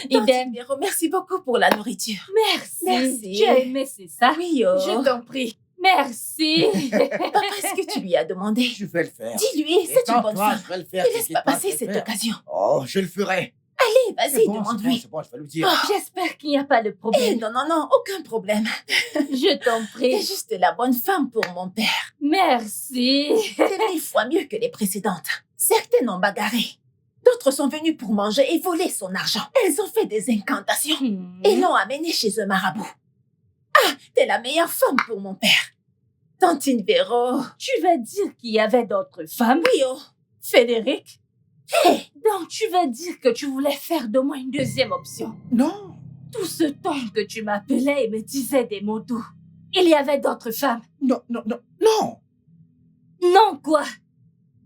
Idem. Véro, merci beaucoup pour la nourriture. Merci. Merci. Tu as aimé, c'est ça? Oui, Je t'en prie. Merci. Papa, est-ce que tu lui as demandé? Je vais le faire. Dis-lui, c'est une bonne Détends-toi, femme. je vais le faire. Ne laisse t'inquiète pas passer je vais cette le faire. occasion. Oh, je le ferai. Allez, vas-y, C'est bon, demande-lui. c'est bon, je vais lui dire. J'espère qu'il n'y a pas de Eh, problème. non, non, non, aucun problème. Je t'en T'es prie. juste la bonne femme pour mon père. Merci. T'es 1000 fois mieux que les précédentes. Certaines ont bagarré. D'autres sont venues pour manger et voler son argent. Elles ont fait des incantations et l'ont amené chez un marabout. Ah, t'es la meilleure femme pour mon père. Tantine Véro. Tu vas dire qu'il y avait d'autres femmes? Oui, oh. Frédéric. Donc tu vas dire que tu voulais faire de moi une deuxième option? Non. Tout ce temps que tu m'appelais et me disais des mots doux, il y avait d'autres femmes? Non, non, non, non. Non quoi?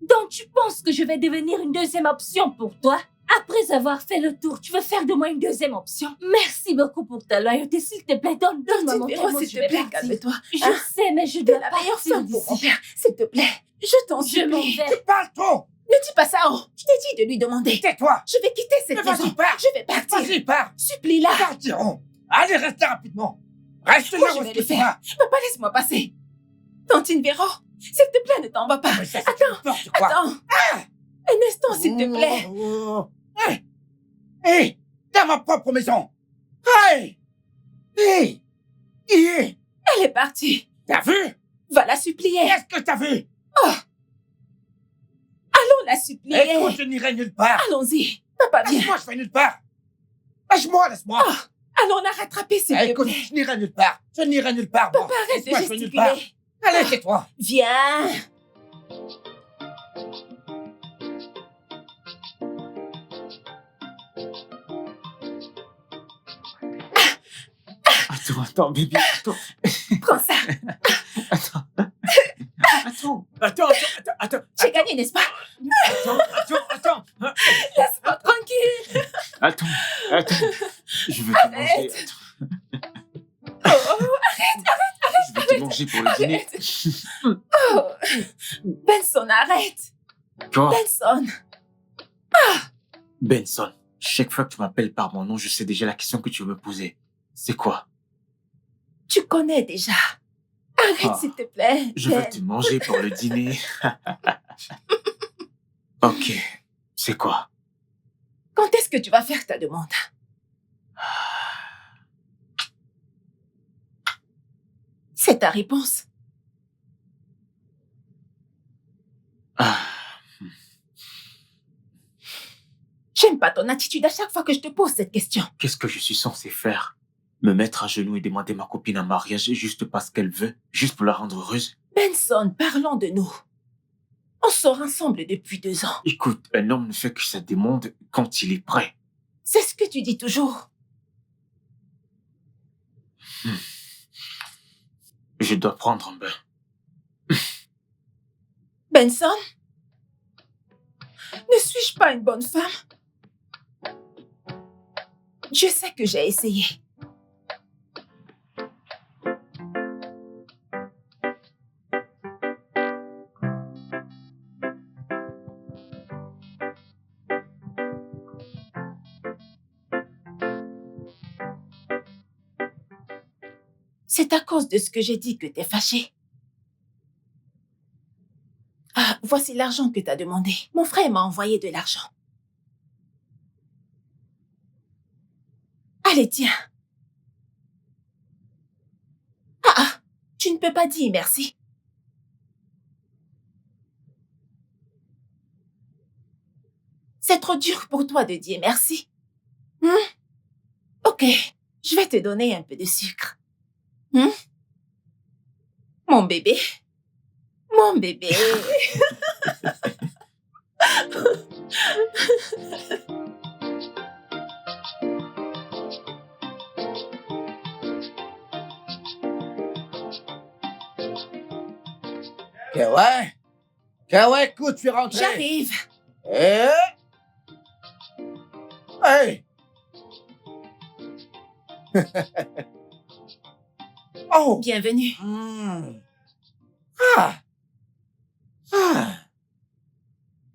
Donc tu penses que je vais devenir une deuxième option pour toi? Après avoir fait le tour, tu veux faire de moi une deuxième option? Merci beaucoup pour ta loyauté. S'il te plaît, donne-moi Tantine mon Véro, témoin, s'il je te vais plaît, partir. calme-toi. Je Hein? sais, mais je T'es dois la meilleure partir femme pour mon d'ici. père. S'il te plaît. Je t'en Je m'en supplie. vais. Tu parles trop. Ne dis pas ça, oh. Je t'ai dit de lui demander. Tais-toi. Je vais quitter cette Mais maison. vas-y, pars. Je vais partir. Vas-y, pars. Supplie-la. Partirons. Allez, restez rapidement. Reste Moi, là je où vais est-ce le que tu faire. vas. Papa, laisse-moi passer. Tantine Véro, s'il te plaît, ne t'en vas pas. Mais ça, c'est n'importe quoi. Attends. Un instant, s'il te plaît. Hey, hey, dans ma propre maison. Hey, hey, hey. Elle est partie. T'as vu? Va la supplier. Qu'est-ce que t'as vu? Allons la supplier. Écoute, je n'irai nulle part. Allons-y. Papa, viens. Laisse-moi, je vais nulle part. Laisse-moi, laisse-moi. Allons la rattraper, s'il te Écoute, plaît. je n'irai nulle part. Je n'irai nulle part. moi. Papa, arrête Laisse-moi, je de vais nulle part. gesticuler. Allez, tais-toi. Viens. Attends, bébé, attends. Prends ça. Attends. J'ai gagné, n'est-ce pas? Attends. Laisse-moi tranquille. Attends. Je veux te manger. Oh, Je veux te manger pour le dîner. oh. Benson, arrête. Quoi? Benson. Benson, chaque fois que tu m'appelles par mon nom, je sais déjà la question que tu veux me poser. C'est quoi? Tu connais déjà. Arrête, Ah. s'il te plaît. Je veux Ben. te manger pour le dîner. Ok, c'est quoi? Quand est-ce que tu vas faire ta demande? C'est ta réponse. Ah, J'aime pas ton attitude à chaque fois que je te pose cette question. qu'est-ce que je suis censé faire? Me mettre à genoux et demander ma copine en mariage juste parce qu'elle veut, juste pour la rendre heureuse? Benson, parlons de nous. On sort ensemble depuis 2 ans. Écoute, un homme ne fait que sa demande quand il est prêt. C'est ce que tu dis toujours. Je dois prendre un bain. Benson? Ne suis-je pas une bonne femme? Je sais que j'ai essayé. C'est à cause de ce que j'ai dit que t'es fâché. Ah, voici l'argent que t'as demandé. Mon frère m'a envoyé de l'argent. Allez, tiens. Ah, tu ne peux pas dire merci. C'est trop dur pour toi de dire merci. Ok, je vais te donner un peu de sucre. Mon bébé. Mon bébé. Ouais, écoute, je suis rentré. J'arrive. Eh? Hey! Oh! Bienvenue. Ah!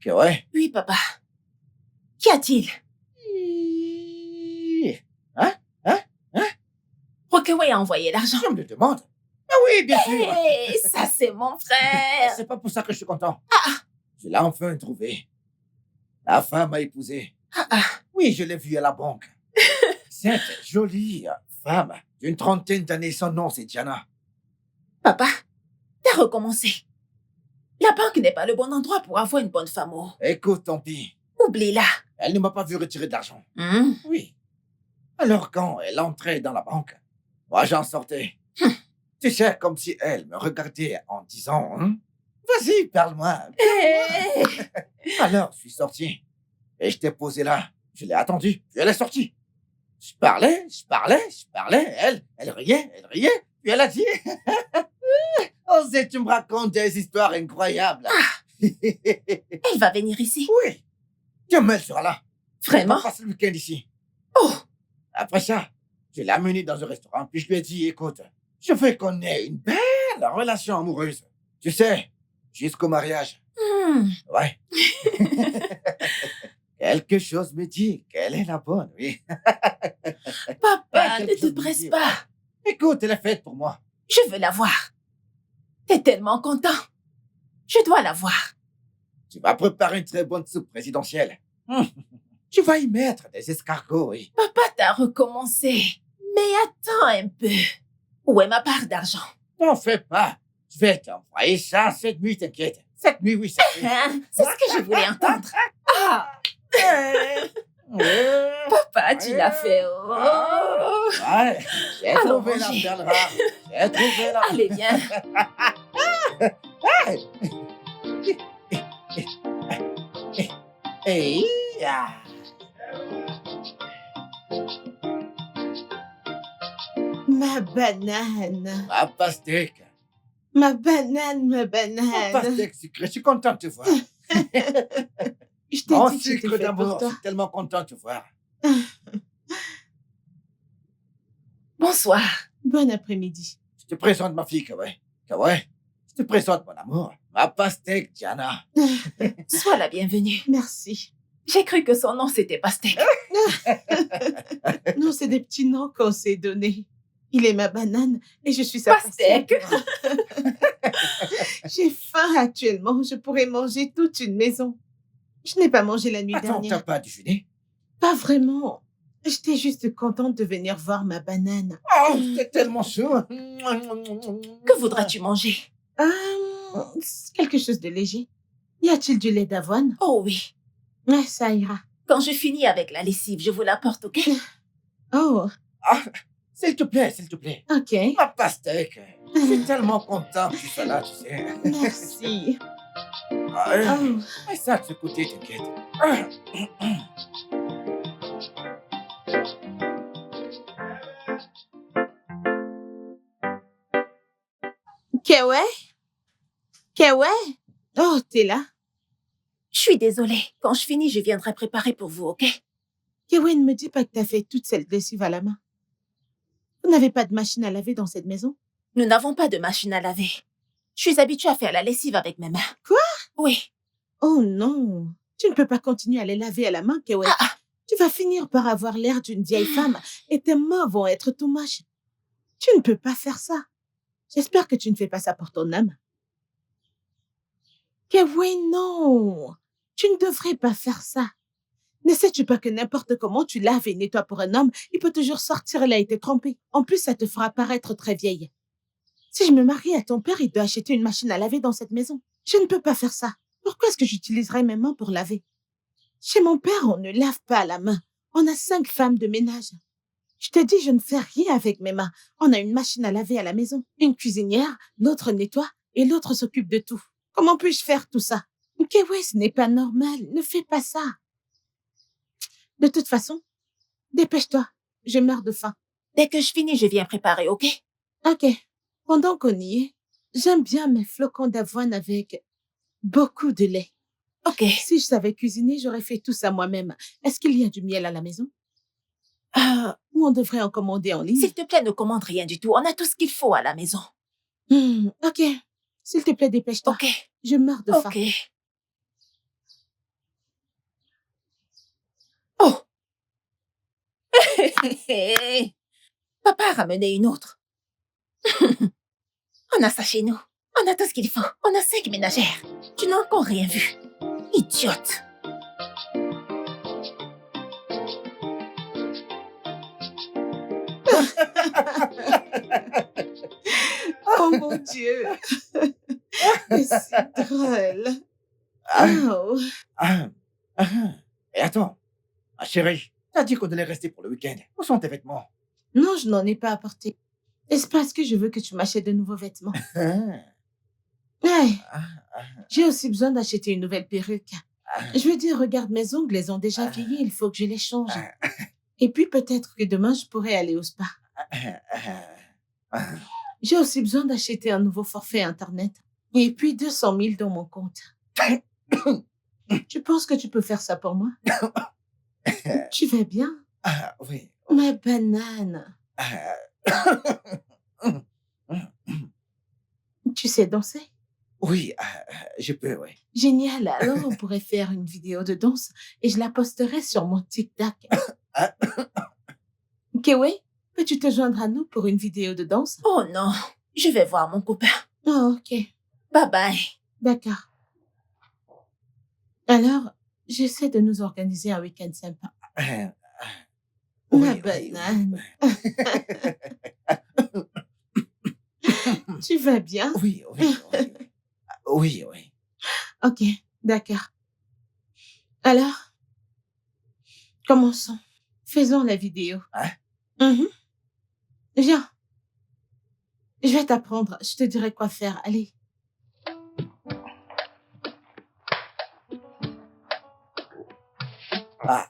Ouais. Oui, papa. Qu'y a-t-il? Rockaway a envoyé l'argent. Je me le demande. Ah oui, bien sûr. Hé, ça c'est mon frère. C'est pas pour ça que je suis content. Je l'ai enfin trouvé. La femme m'a épousé. Oui, je l'ai vue à la banque. Cette jolie femme d'une 30aine d'années, son nom c'est Diana. Papa, t'as recommencé. La banque n'est pas le bon endroit pour avoir une bonne femme. Oh. Écoute, tant pis. Oublie-la. Elle ne m'a pas vu retirer de l'argent. Hmm. Oui. Alors quand elle entrait dans la banque, moi j'en sortais. Tu sais, comme si elle me regardait en disant, hein, vas-y, parle-moi. Hé Alors, je suis sorti. Et je t'ai posé là. Je l'ai attendu. Puis elle est sortie. Je parlais. Elle riait. Puis elle a dit, oh, c'est, tu me racontes des histoires incroyables. Elle va venir ici. Oui. Demain, elle sera là. On Vraiment? va passer le week-end ici. Oh, Après ça, je l'ai amené dans un restaurant, puis je lui ai dit, écoute, je veux qu'on ait une belle relation amoureuse. Tu sais, jusqu'au mariage. Ouais. Quelque chose me dit qu'elle est la bonne, oui. Papa, ne Quelque te chose me presse dit. pas. Écoute, elle est faite pour moi. Je veux la voir. T'es tellement content. Je dois la voir. Tu vas préparer une très bonne soupe présidentielle. Tu vas y mettre des escargots, oui. Papa t'a recommencé. Mais attends un peu. Où est ma part d'argent? T'en fais pas. Je vais t'envoyer ça cette nuit, t'inquiète. Cette nuit, oui, cette nuit. Hein? C'est ce que je voulais entendre. Ah, papa, tu l'as fait. Oh. Ouais, j'ai Allons trouvé la manger. perle rare. J'ai trouvé la... Allez, viens. Hey, ah. Ma banane. Ma pastèque. Ma banane, ma Ma banane. pastèque sucrée. Je suis content de te voir. Je t'ai Mon dit que c'était sucre fait pour d'amour. Je toi. suis tellement content de te voir. Bonsoir. Bon après-midi. Je te présente ma fille, Kawaii. Kawaii, je te présente mon amour. Ma pastèque, Diana. Sois la bienvenue. Merci. J'ai cru que son nom c'était Pastèque. Non, c'est des petits noms qu'on s'est donnés. Il est ma banane et je suis sa Pastèque. pastèque. J'ai faim actuellement. Je pourrais manger toute une maison. Je n'ai pas mangé la nuit Attends, t'as dernière. pas déjeuné? Pas vraiment. J'étais juste contente de venir voir ma banane. Oh, c'est tellement chaud. Que voudras-tu manger? C'est quelque chose de léger. Y a-t-il du lait d'avoine? Oh oui. Ouais, ça ira. Quand je finis avec la lessive, je vous l'apporte, ok? Oh, Ah, s'il te plaît, s'il te plaît. ok. Ma pastèque. Je suis tellement content que tu sois là, tu sais. Merci. Ah, Oh, fais ça de ce côté, t'inquiète. Kewe? Kewe? Oh, t'es là? Je suis désolée. Quand je finis, je viendrai préparer pour vous, ok? Kewe, ne me dis pas que t'as fait toute cette lessive à la main. Vous n'avez pas de machine à laver dans cette maison? Nous n'avons pas de machine à laver. Je suis habituée à faire la lessive avec mes mains. Quoi? Oui. Oh non. Tu ne peux pas continuer à les laver à la main, Kewe. Ah, Tu vas finir par avoir l'air d'une vieille femme et tes mains vont être tout moches. Tu ne peux pas faire ça. J'espère que tu ne fais pas ça pour ton âme. Kewe, non. Tu ne devrais pas faire ça. Ne sais-tu pas que n'importe comment tu laves et nettoies pour un homme, il peut toujours sortir et a été trompé. En plus, ça te fera paraître très vieille. Si je me marie à ton père, il doit acheter une machine à laver dans cette maison. Je ne peux pas faire ça. Pourquoi est-ce que j'utiliserais mes mains pour laver? Chez mon père, on ne lave pas à la main. On a 5 femmes de ménage. Je te dis, je ne fais rien avec mes mains. On a une machine à laver à la maison, une cuisinière, l'autre nettoie et l'autre s'occupe de tout. Comment puis-je faire tout ça? Kewe, ce n'est pas normal. Ne fais pas ça. De toute façon, dépêche-toi. Je meurs de faim. dès que je finis, je viens préparer, ok? Ok. Pendant qu'on y est, j'aime bien mes flocons d'avoine avec beaucoup de lait. Ok. Si je savais cuisiner, j'aurais fait tout ça moi-même. Est-ce qu'il y a du miel à la maison? Ou on devrait en commander en ligne? S'il te plaît, ne commande rien du tout. On a tout ce qu'il faut à la maison. Ok. S'il te plaît, dépêche-toi. Ok. Je meurs de faim. Ok. Oh! Papa a ramené une autre. On a ça chez nous. On a tout ce qu'il faut. On a 5 ménagères. Tu n'as encore rien vu. Idiote. Oh mon Dieu. C'est drôle. Ah, Oh. ah, ah. Et attends, ma chérie, t'as dit qu'on allait rester pour le week-end. Où sont tes vêtements? Non, je n'en ai pas apporté. Est-ce parce que je veux que tu m'achètes de nouveaux vêtements? Ah, Ouais, ah, ah, j'ai aussi besoin d'acheter une nouvelle perruque. ah, Je veux dire, regarde mes ongles, ils ont déjà Ah. vieilli, il faut que je les change. ah, Et puis peut-être que demain, je pourrais aller au spa. ah. J'ai aussi besoin d'acheter un nouveau forfait Internet. Et puis 200 000 dans mon compte. Tu penses que tu peux faire ça pour moi? Tu vas bien? Ah, oui. Ma banane. Ah. Tu sais danser? Oui, je peux, oui. Génial. Alors, on pourrait faire une vidéo de danse et je la posterai sur mon TikTok. Ah. Kewe, peux-tu te joindre à nous pour une vidéo de danse? Oh non, je vais voir mon copain. Oh, ok. Bye bye. D'accord. Alors, j'essaie de nous organiser un week-end sympa. Ah, Ma oui, banane. Tu vas bien? oui, oui, oui. Oui, oui. Ok, d'accord. Alors, commençons. Faisons la vidéo. Hein? Mhm. Viens. Je vais t'apprendre. Je te dirai quoi faire. Allez. Ah.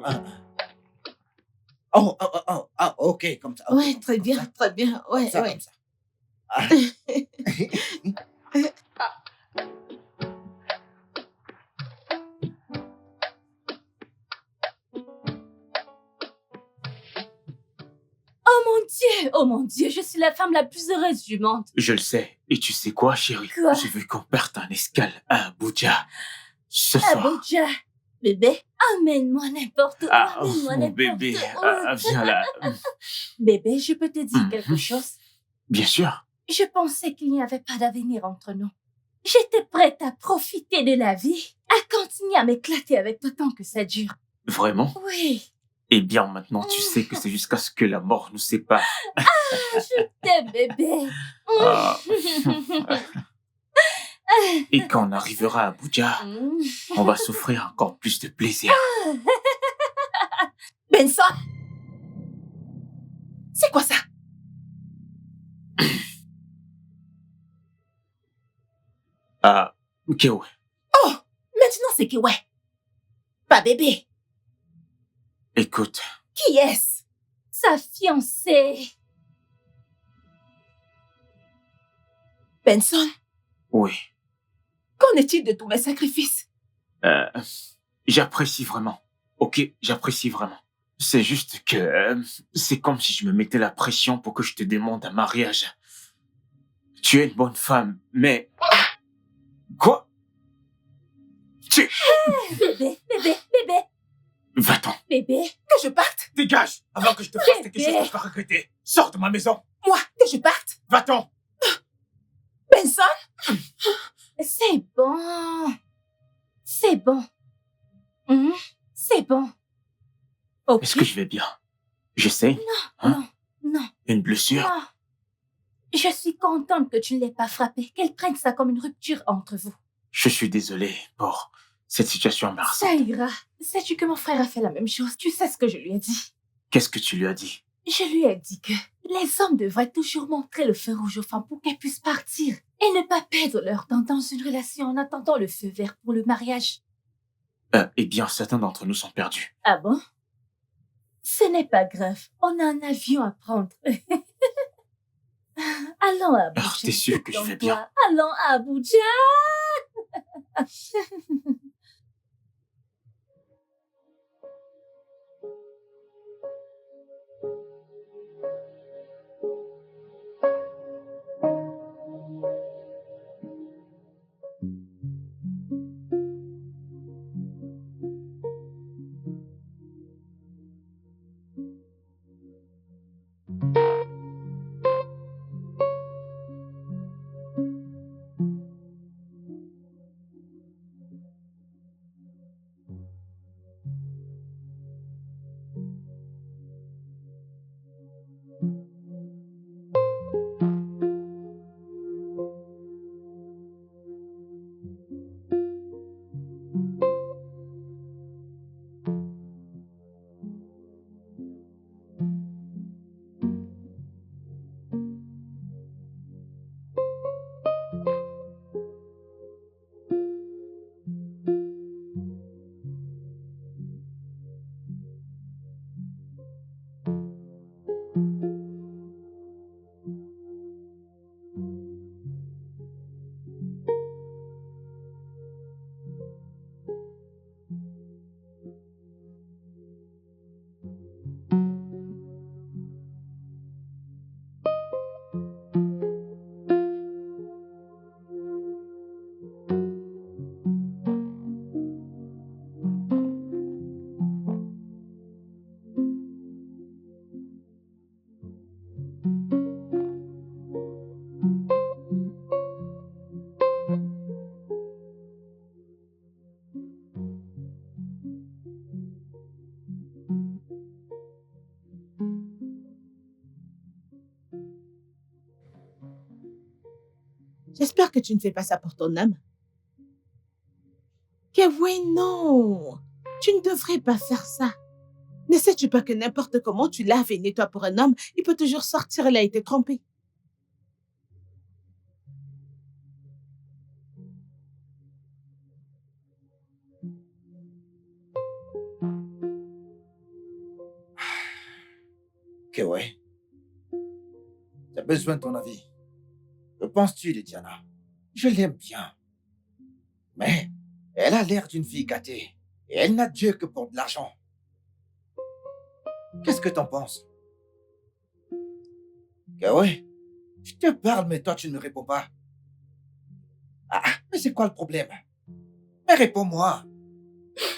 Ah. Oh, oh, oh, oh, ah, ok, comme ça. ok, Ouais, comme très ça, bien, comme ça, très bien. Ouais, comme ça, ouais. comme ça. Ah. Oh mon Dieu, je suis la femme la plus heureuse du monde. Je le sais. Et tu sais quoi, chérie? Quoi? Je veux qu'on parte en escale à Abuja. Ce soir. Abuja, bébé, amène-moi n'importe où, Ah, amène-moi mon n'importe bébé. où. Viens là. Bébé, je peux te dire quelque chose? Bien sûr. Je pensais qu'il n'y avait pas d'avenir entre nous. J'étais prête à profiter de la vie, à continuer à m'éclater avec toi tant que ça dure. Vraiment? Oui, Eh bien, maintenant, tu sais que c'est jusqu'à ce que la mort nous sépare. je t'aime, bébé. Ah. Et quand on arrivera à Abuja, on va s'offrir encore plus de plaisir. Benson? C'est quoi ça? Ah, ok, ouais. Oh, maintenant c'est qui ouais. Pas bébé. Écoute, Qui est-ce? Sa fiancée. Benson, oui. qu'en est-il de tous mes sacrifices? J'apprécie vraiment. Ok, j'apprécie vraiment. C'est juste que c'est comme si je me mettais la pression pour que je te demande un mariage. Tu es une bonne femme, mais... Quoi? Bébé, bébé. Va-t'en. Bébé, Que je parte? Dégage avant que je te fasse quelque chose que tu vas regretter. Sors de ma maison. Moi, que je parte? Va-t'en. Benson? c'est bon. C'est bon. C'est bon. Ok. Est-ce que je vais bien? J'essaie. Hein? Non, Une blessure? non. Je suis contente que tu ne l'aies pas frappé, qu'elle prenne ça comme une rupture entre vous. Je suis désolé pour cette situation embarrassante. Ça ira. Sais-tu que mon frère a fait la même chose? Tu sais ce que je lui ai dit? Qu'est-ce que tu lui as dit? Je lui ai dit que les hommes devraient toujours montrer le feu rouge aux femmes pour qu'elles puissent partir et ne pas perdre leur temps dans une relation en attendant le feu vert pour le mariage. Eh bien, certains d'entre nous sont perdus. Ah bon? Ce n'est pas grave. On a un avion à prendre. Allons à Abuja. Alors, t'es sûr que je vais bien? Allons à Abuja. J'espère que tu ne fais pas ça pour ton homme. Kewe, non. Tu ne devrais pas faire ça. Ne sais-tu pas que n'importe comment tu laves et nettoies pour un homme, il peut toujours sortir, il a été trompé. Ok, ouais. J'ai besoin de ton avis. Que penses-tu de Diana? Je l'aime bien. Mais elle a l'air d'une fille gâtée. Et elle n'a Dieu que pour de l'argent. Qu'est-ce que t'en penses? Ok, ouais. Je te parle, mais toi, tu ne me réponds pas. Mais c'est quoi le problème? Mais réponds-moi.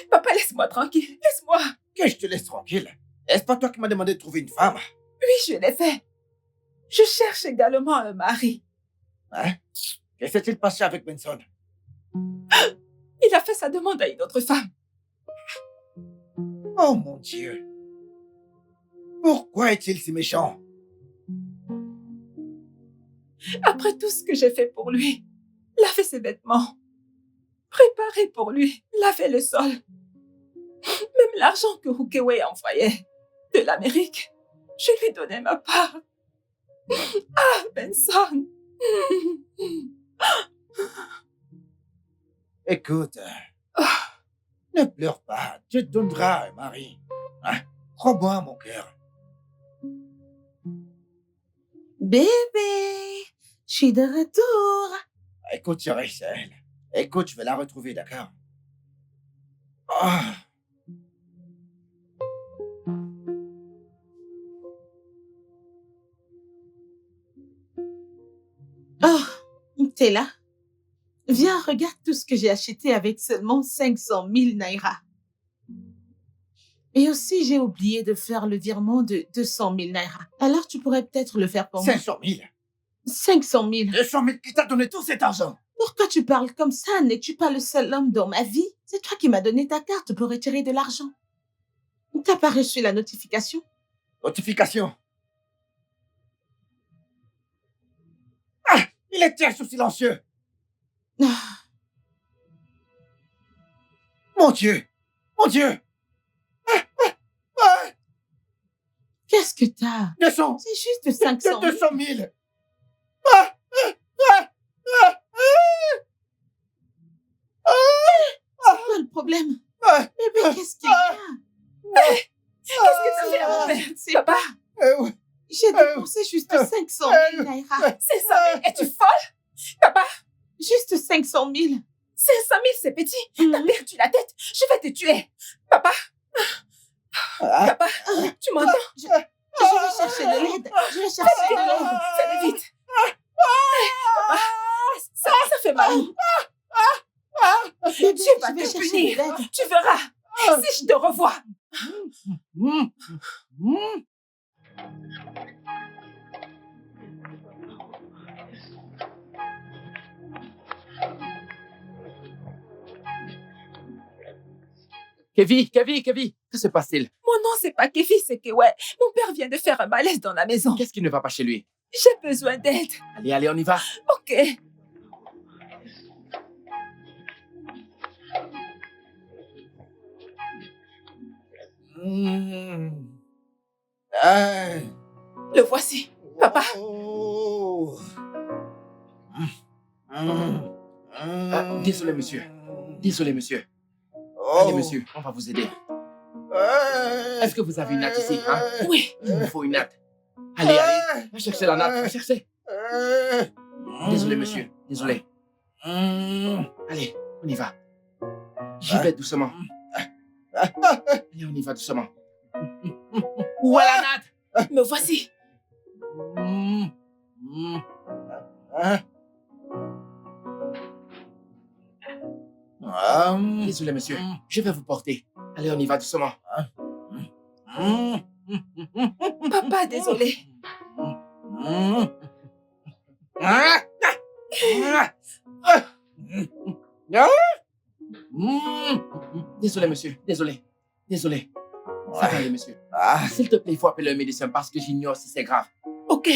Papa, laisse-moi tranquille. Laisse-moi. Que je te laisse tranquille. Est-ce pas toi qui m'as demandé de trouver une femme? Oui, je l'ai fait. Je cherche également un mari. Hein? Que s'est-il passé avec Benson? Il a fait sa demande à une autre femme. Oh mon Dieu. Pourquoi est-il si méchant? Après tout ce que j'ai fait pour lui, laver ses vêtements, préparer pour lui, laver le sol, même l'argent que Rukewe envoyait de l'Amérique, je lui donnais ma part. Ah, Benson! Écoute, ne pleure pas, tu te donneras un mari. Hein? Crois-moi, mon cœur. Bébé, je suis de retour. Écoute, chérie, c'est elle. Écoute, je vais la retrouver, d'accord? Ah. Oh, t'es là? Viens, regarde tout ce que j'ai acheté avec seulement 500 000 naira. Et aussi, j'ai oublié de faire le virement de 200 000 naira. Alors, tu pourrais peut-être le faire pour moi. 500 000. 500 000. 200 000 qui t'a donné tout cet argent? Pourquoi tu parles comme ça? N'es-tu pas le seul homme dans ma vie? C'est toi qui m'as donné ta carte pour retirer de l'argent. T'as pas reçu la notification? Notification. Ah, il était sous silencieux. Ah, Mon Dieu. Mon Dieu. qu'est-ce que t'as? 200. C'est juste 500 000. 200 000. C'est quoi le problème? Bébé, qu'est-ce qu'il y a? Qu'est-ce que tu fais à mon père? C'est pas. J'ai dépensé juste 500 000 naira. C'est ça, mais es-tu folle? Papa, Juste 500 000. 500 000, c'est petit. T'as perdu la tête. Je vais te tuer. Papa, papa, tu m'entends? Je vais chercher de l'aide. Je vais chercher de l'aide. Fais-le vite. Papa, ça fait mal. Bébé, Tu vas je vais te chercher punir. de l'aide. Tu verras. Si je te revois. Kevi, que se passe-t-il? Mon nom, c'est pas Kefi, c'est Kewe. Mon père vient de faire un malaise dans la maison. Qu'est-ce qui ne va pas chez lui? J'ai besoin d'aide. Allez, on y va. Ok. Le voici. Papa. Désolé, monsieur. Désolé, monsieur. Allez, monsieur, on va vous aider. Est-ce que vous avez une natte ici, hein? Oui. Il vous faut une natte. Allez, va chercher la natte, va chercher. Désolé, monsieur, désolé. Allez, on y va. J'y vais doucement. Allez, on y va doucement. Où est la natte? Me voici. Désolé, monsieur, je vais vous porter. Allez, on y va doucement. Papa, désolé. Désolé, monsieur, désolé. Désolé. Ça va aller, monsieur. S'il te plaît, il faut appeler un médecin parce que j'ignore si c'est grave. Ok.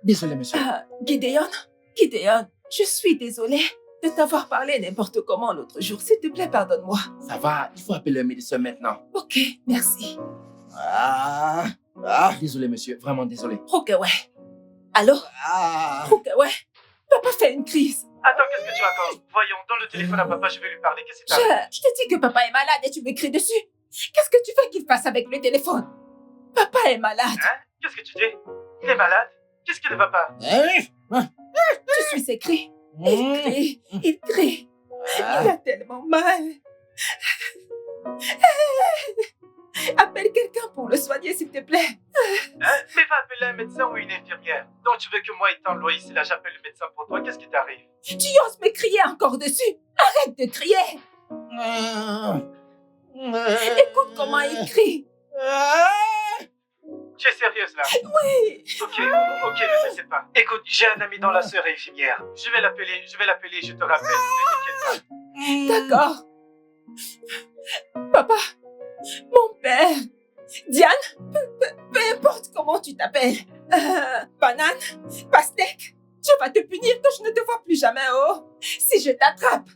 Désolé, monsieur. Gideon, Gideon, je suis désolée de t'avoir parlé n'importe comment l'autre jour. S'il te plaît, pardonne-moi. Ça va, il faut appeler le médecin maintenant. Ok, merci. Désolé, monsieur, vraiment désolé. Ok, ouais. Allô? Ok, ouais. Papa fait une crise. Attends, qu'est-ce que tu racontes? Voyons, donne le téléphone à papa, je vais lui parler. Qu'est-ce que t'as? Je te dis que papa est malade et tu me cries dessus. Qu'est-ce que tu veux qu'il fasse avec le téléphone? Papa est malade. Hein? Qu'est-ce que tu dis? Il est malade? Qu'est-ce qui ne va pas? Tu suis ses cris. Il crie. Il crie. Il a tellement mal. Appelle quelqu'un pour le soigner, s'il te plaît. Hein? Mais va appeler un médecin ou une infirmière. Donc tu veux que moi, étant loi ici, là, j'appelle le médecin pour toi. Qu'est-ce qui t'arrive? Tu oses me crier encore dessus. Arrête de crier. Écoute comment il crie. Tu es sérieuse là? Oui. Ok, ne t'inquiète pas. Écoute, j'ai un ami dans la sœur infirmière. Je vais l'appeler, je te rappelle. Ne t'inquiète pas. D'accord. Papa, mon père, Diane, peu importe comment tu t'appelles. Banane, pastèque, je vais te punir que je ne te vois plus jamais, oh. Si je t'attrape.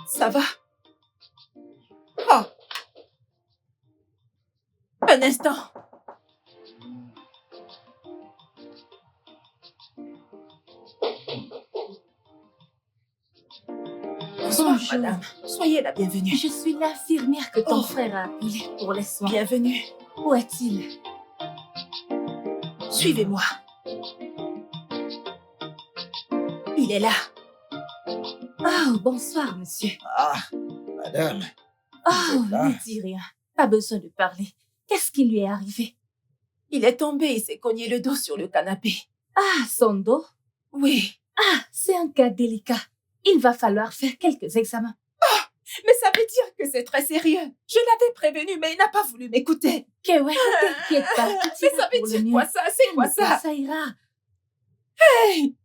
Ça va? Oh. Un instant. Bonsoir, Bonjour. madame. Soyez la bienvenue. Je suis l'infirmière que ton Oh. frère a appelée pour les soins. Bienvenue. Où est-il? Suivez-moi. Il est là. Oh, bonsoir, monsieur. Madame. Oh, là. ne dis rien. Pas besoin de parler. Qu'est-ce qui lui est arrivé? Il est tombé et s'est cogné le dos sur le canapé. Ah, son dos? Oui. Ah, c'est un cas délicat. Il va falloir faire quelques examens. Mais ça veut dire que c'est très sérieux. Je l'avais prévenu, mais il n'a pas voulu m'écouter. Que ouais, ne t'inquiète pas. Tout Mais ira ça veut pour dire le mieux. quoi ça? C'est quoi Calme-toi, ça? Ça ira. Hey!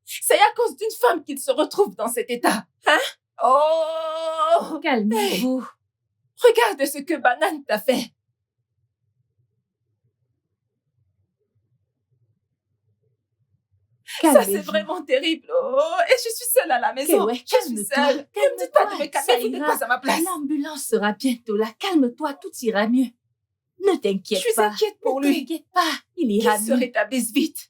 C'est à cause d'une femme qu'il se retrouve dans cet état. Hein? Oh! Calmez-vous. Regarde ce que Banane t'a fait. Ça, c'est Calmez-vous. vraiment terrible. Oh, et je suis seule à la maison. ouais, je suis calme-toi, seule. Ne me dites pas de me calme-toi, ça calmer, vous n'êtes ira. pas à ma place. L'ambulance sera bientôt là. Calme-toi, tout ira mieux. Ne Je t'inquiète suis pas. inquiète pour Ne lui. t'inquiète pas. Il Qu'il ira se mieux. rétablisse vite.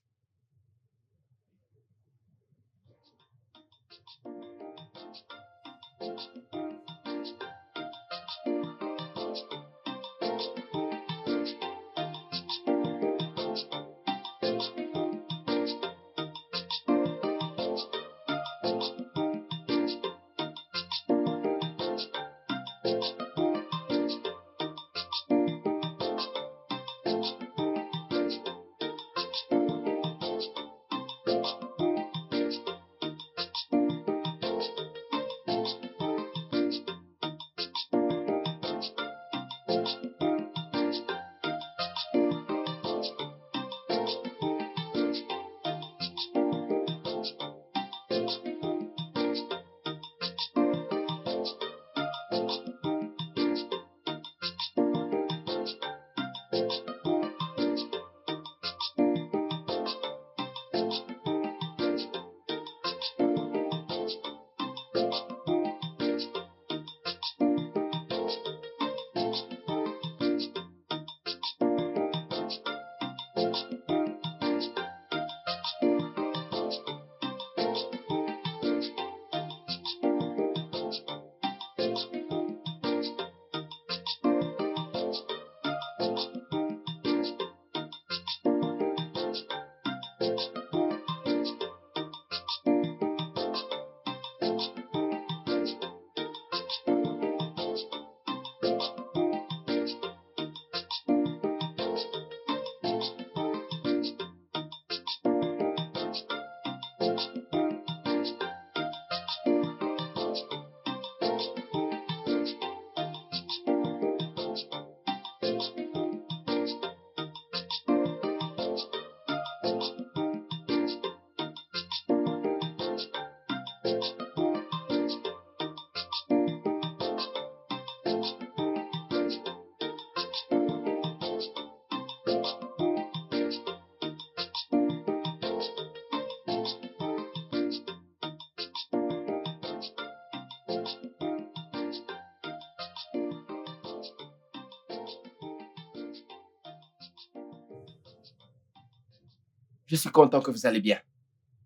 Je suis content que vous allez bien.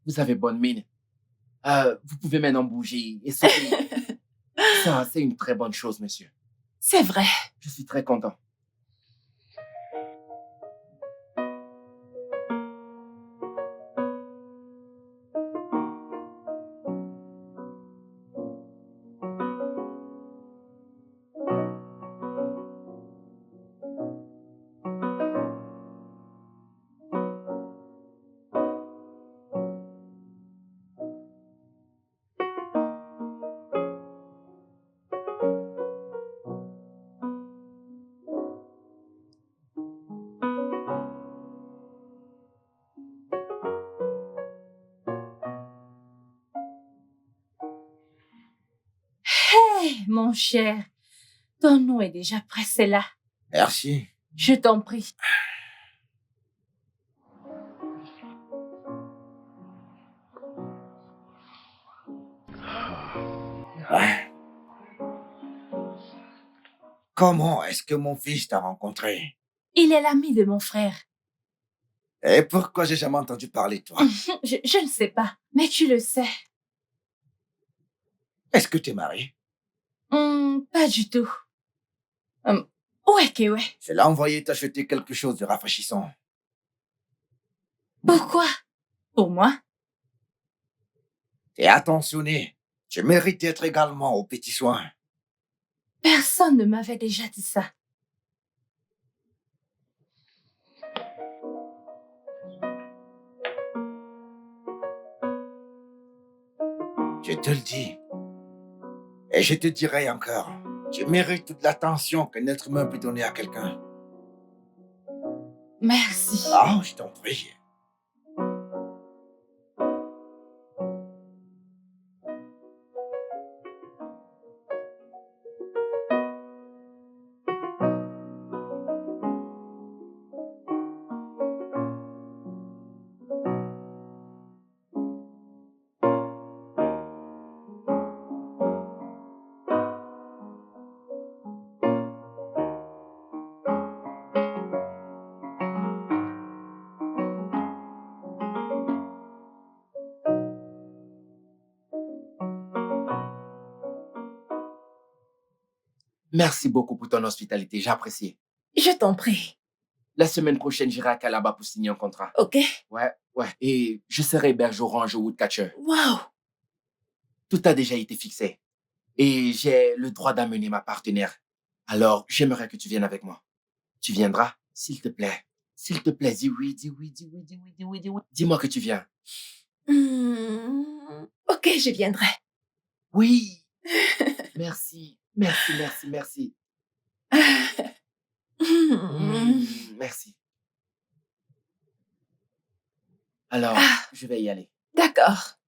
Vous avez bonne mine. Vous pouvez maintenant bouger et sauter. Ça, c'est une très bonne chose, monsieur. C'est vrai. Je suis très content. Hé, mon cher, ton eau est déjà pressée là. Merci. Je t'en prie. Ouais. Comment est-ce que mon fils t'a rencontré? Il est l'ami de mon frère. Et pourquoi j'ai jamais entendu parler de toi? Je ne sais pas, mais tu le sais. Est-ce que t'es marié? Pas du tout. Ouais, ouais. Je l'ai envoyé t'acheter quelque chose de rafraîchissant. Pourquoi? Pour moi? T'es attentionné. Tu mérites d'être également aux petits soins. Personne ne m'avait déjà dit ça. Je te le dis. Et je te dirai encore. Tu mérites toute l'attention qu'un être humain peut donner à quelqu'un. Merci. Ah, je t'en prie. Merci beaucoup pour ton hospitalité, j'apprécie. Je t'en prie. La semaine prochaine, j'irai à Calabar pour signer un contrat. Ok. Ouais. Et je serai héberge au range au Woodcatcher. Wow. Tout a déjà été fixé. Et j'ai le droit d'amener ma partenaire. Alors, j'aimerais que tu viennes avec moi. Tu viendras, s'il te plaît. S'il te plaît, dis oui, dis oui, dis oui, dis oui, dis oui, dis oui. Dis-moi que tu viens. Ok, je viendrai. Oui. Merci, merci, merci, merci. Merci. Alors, je vais y aller. D'accord.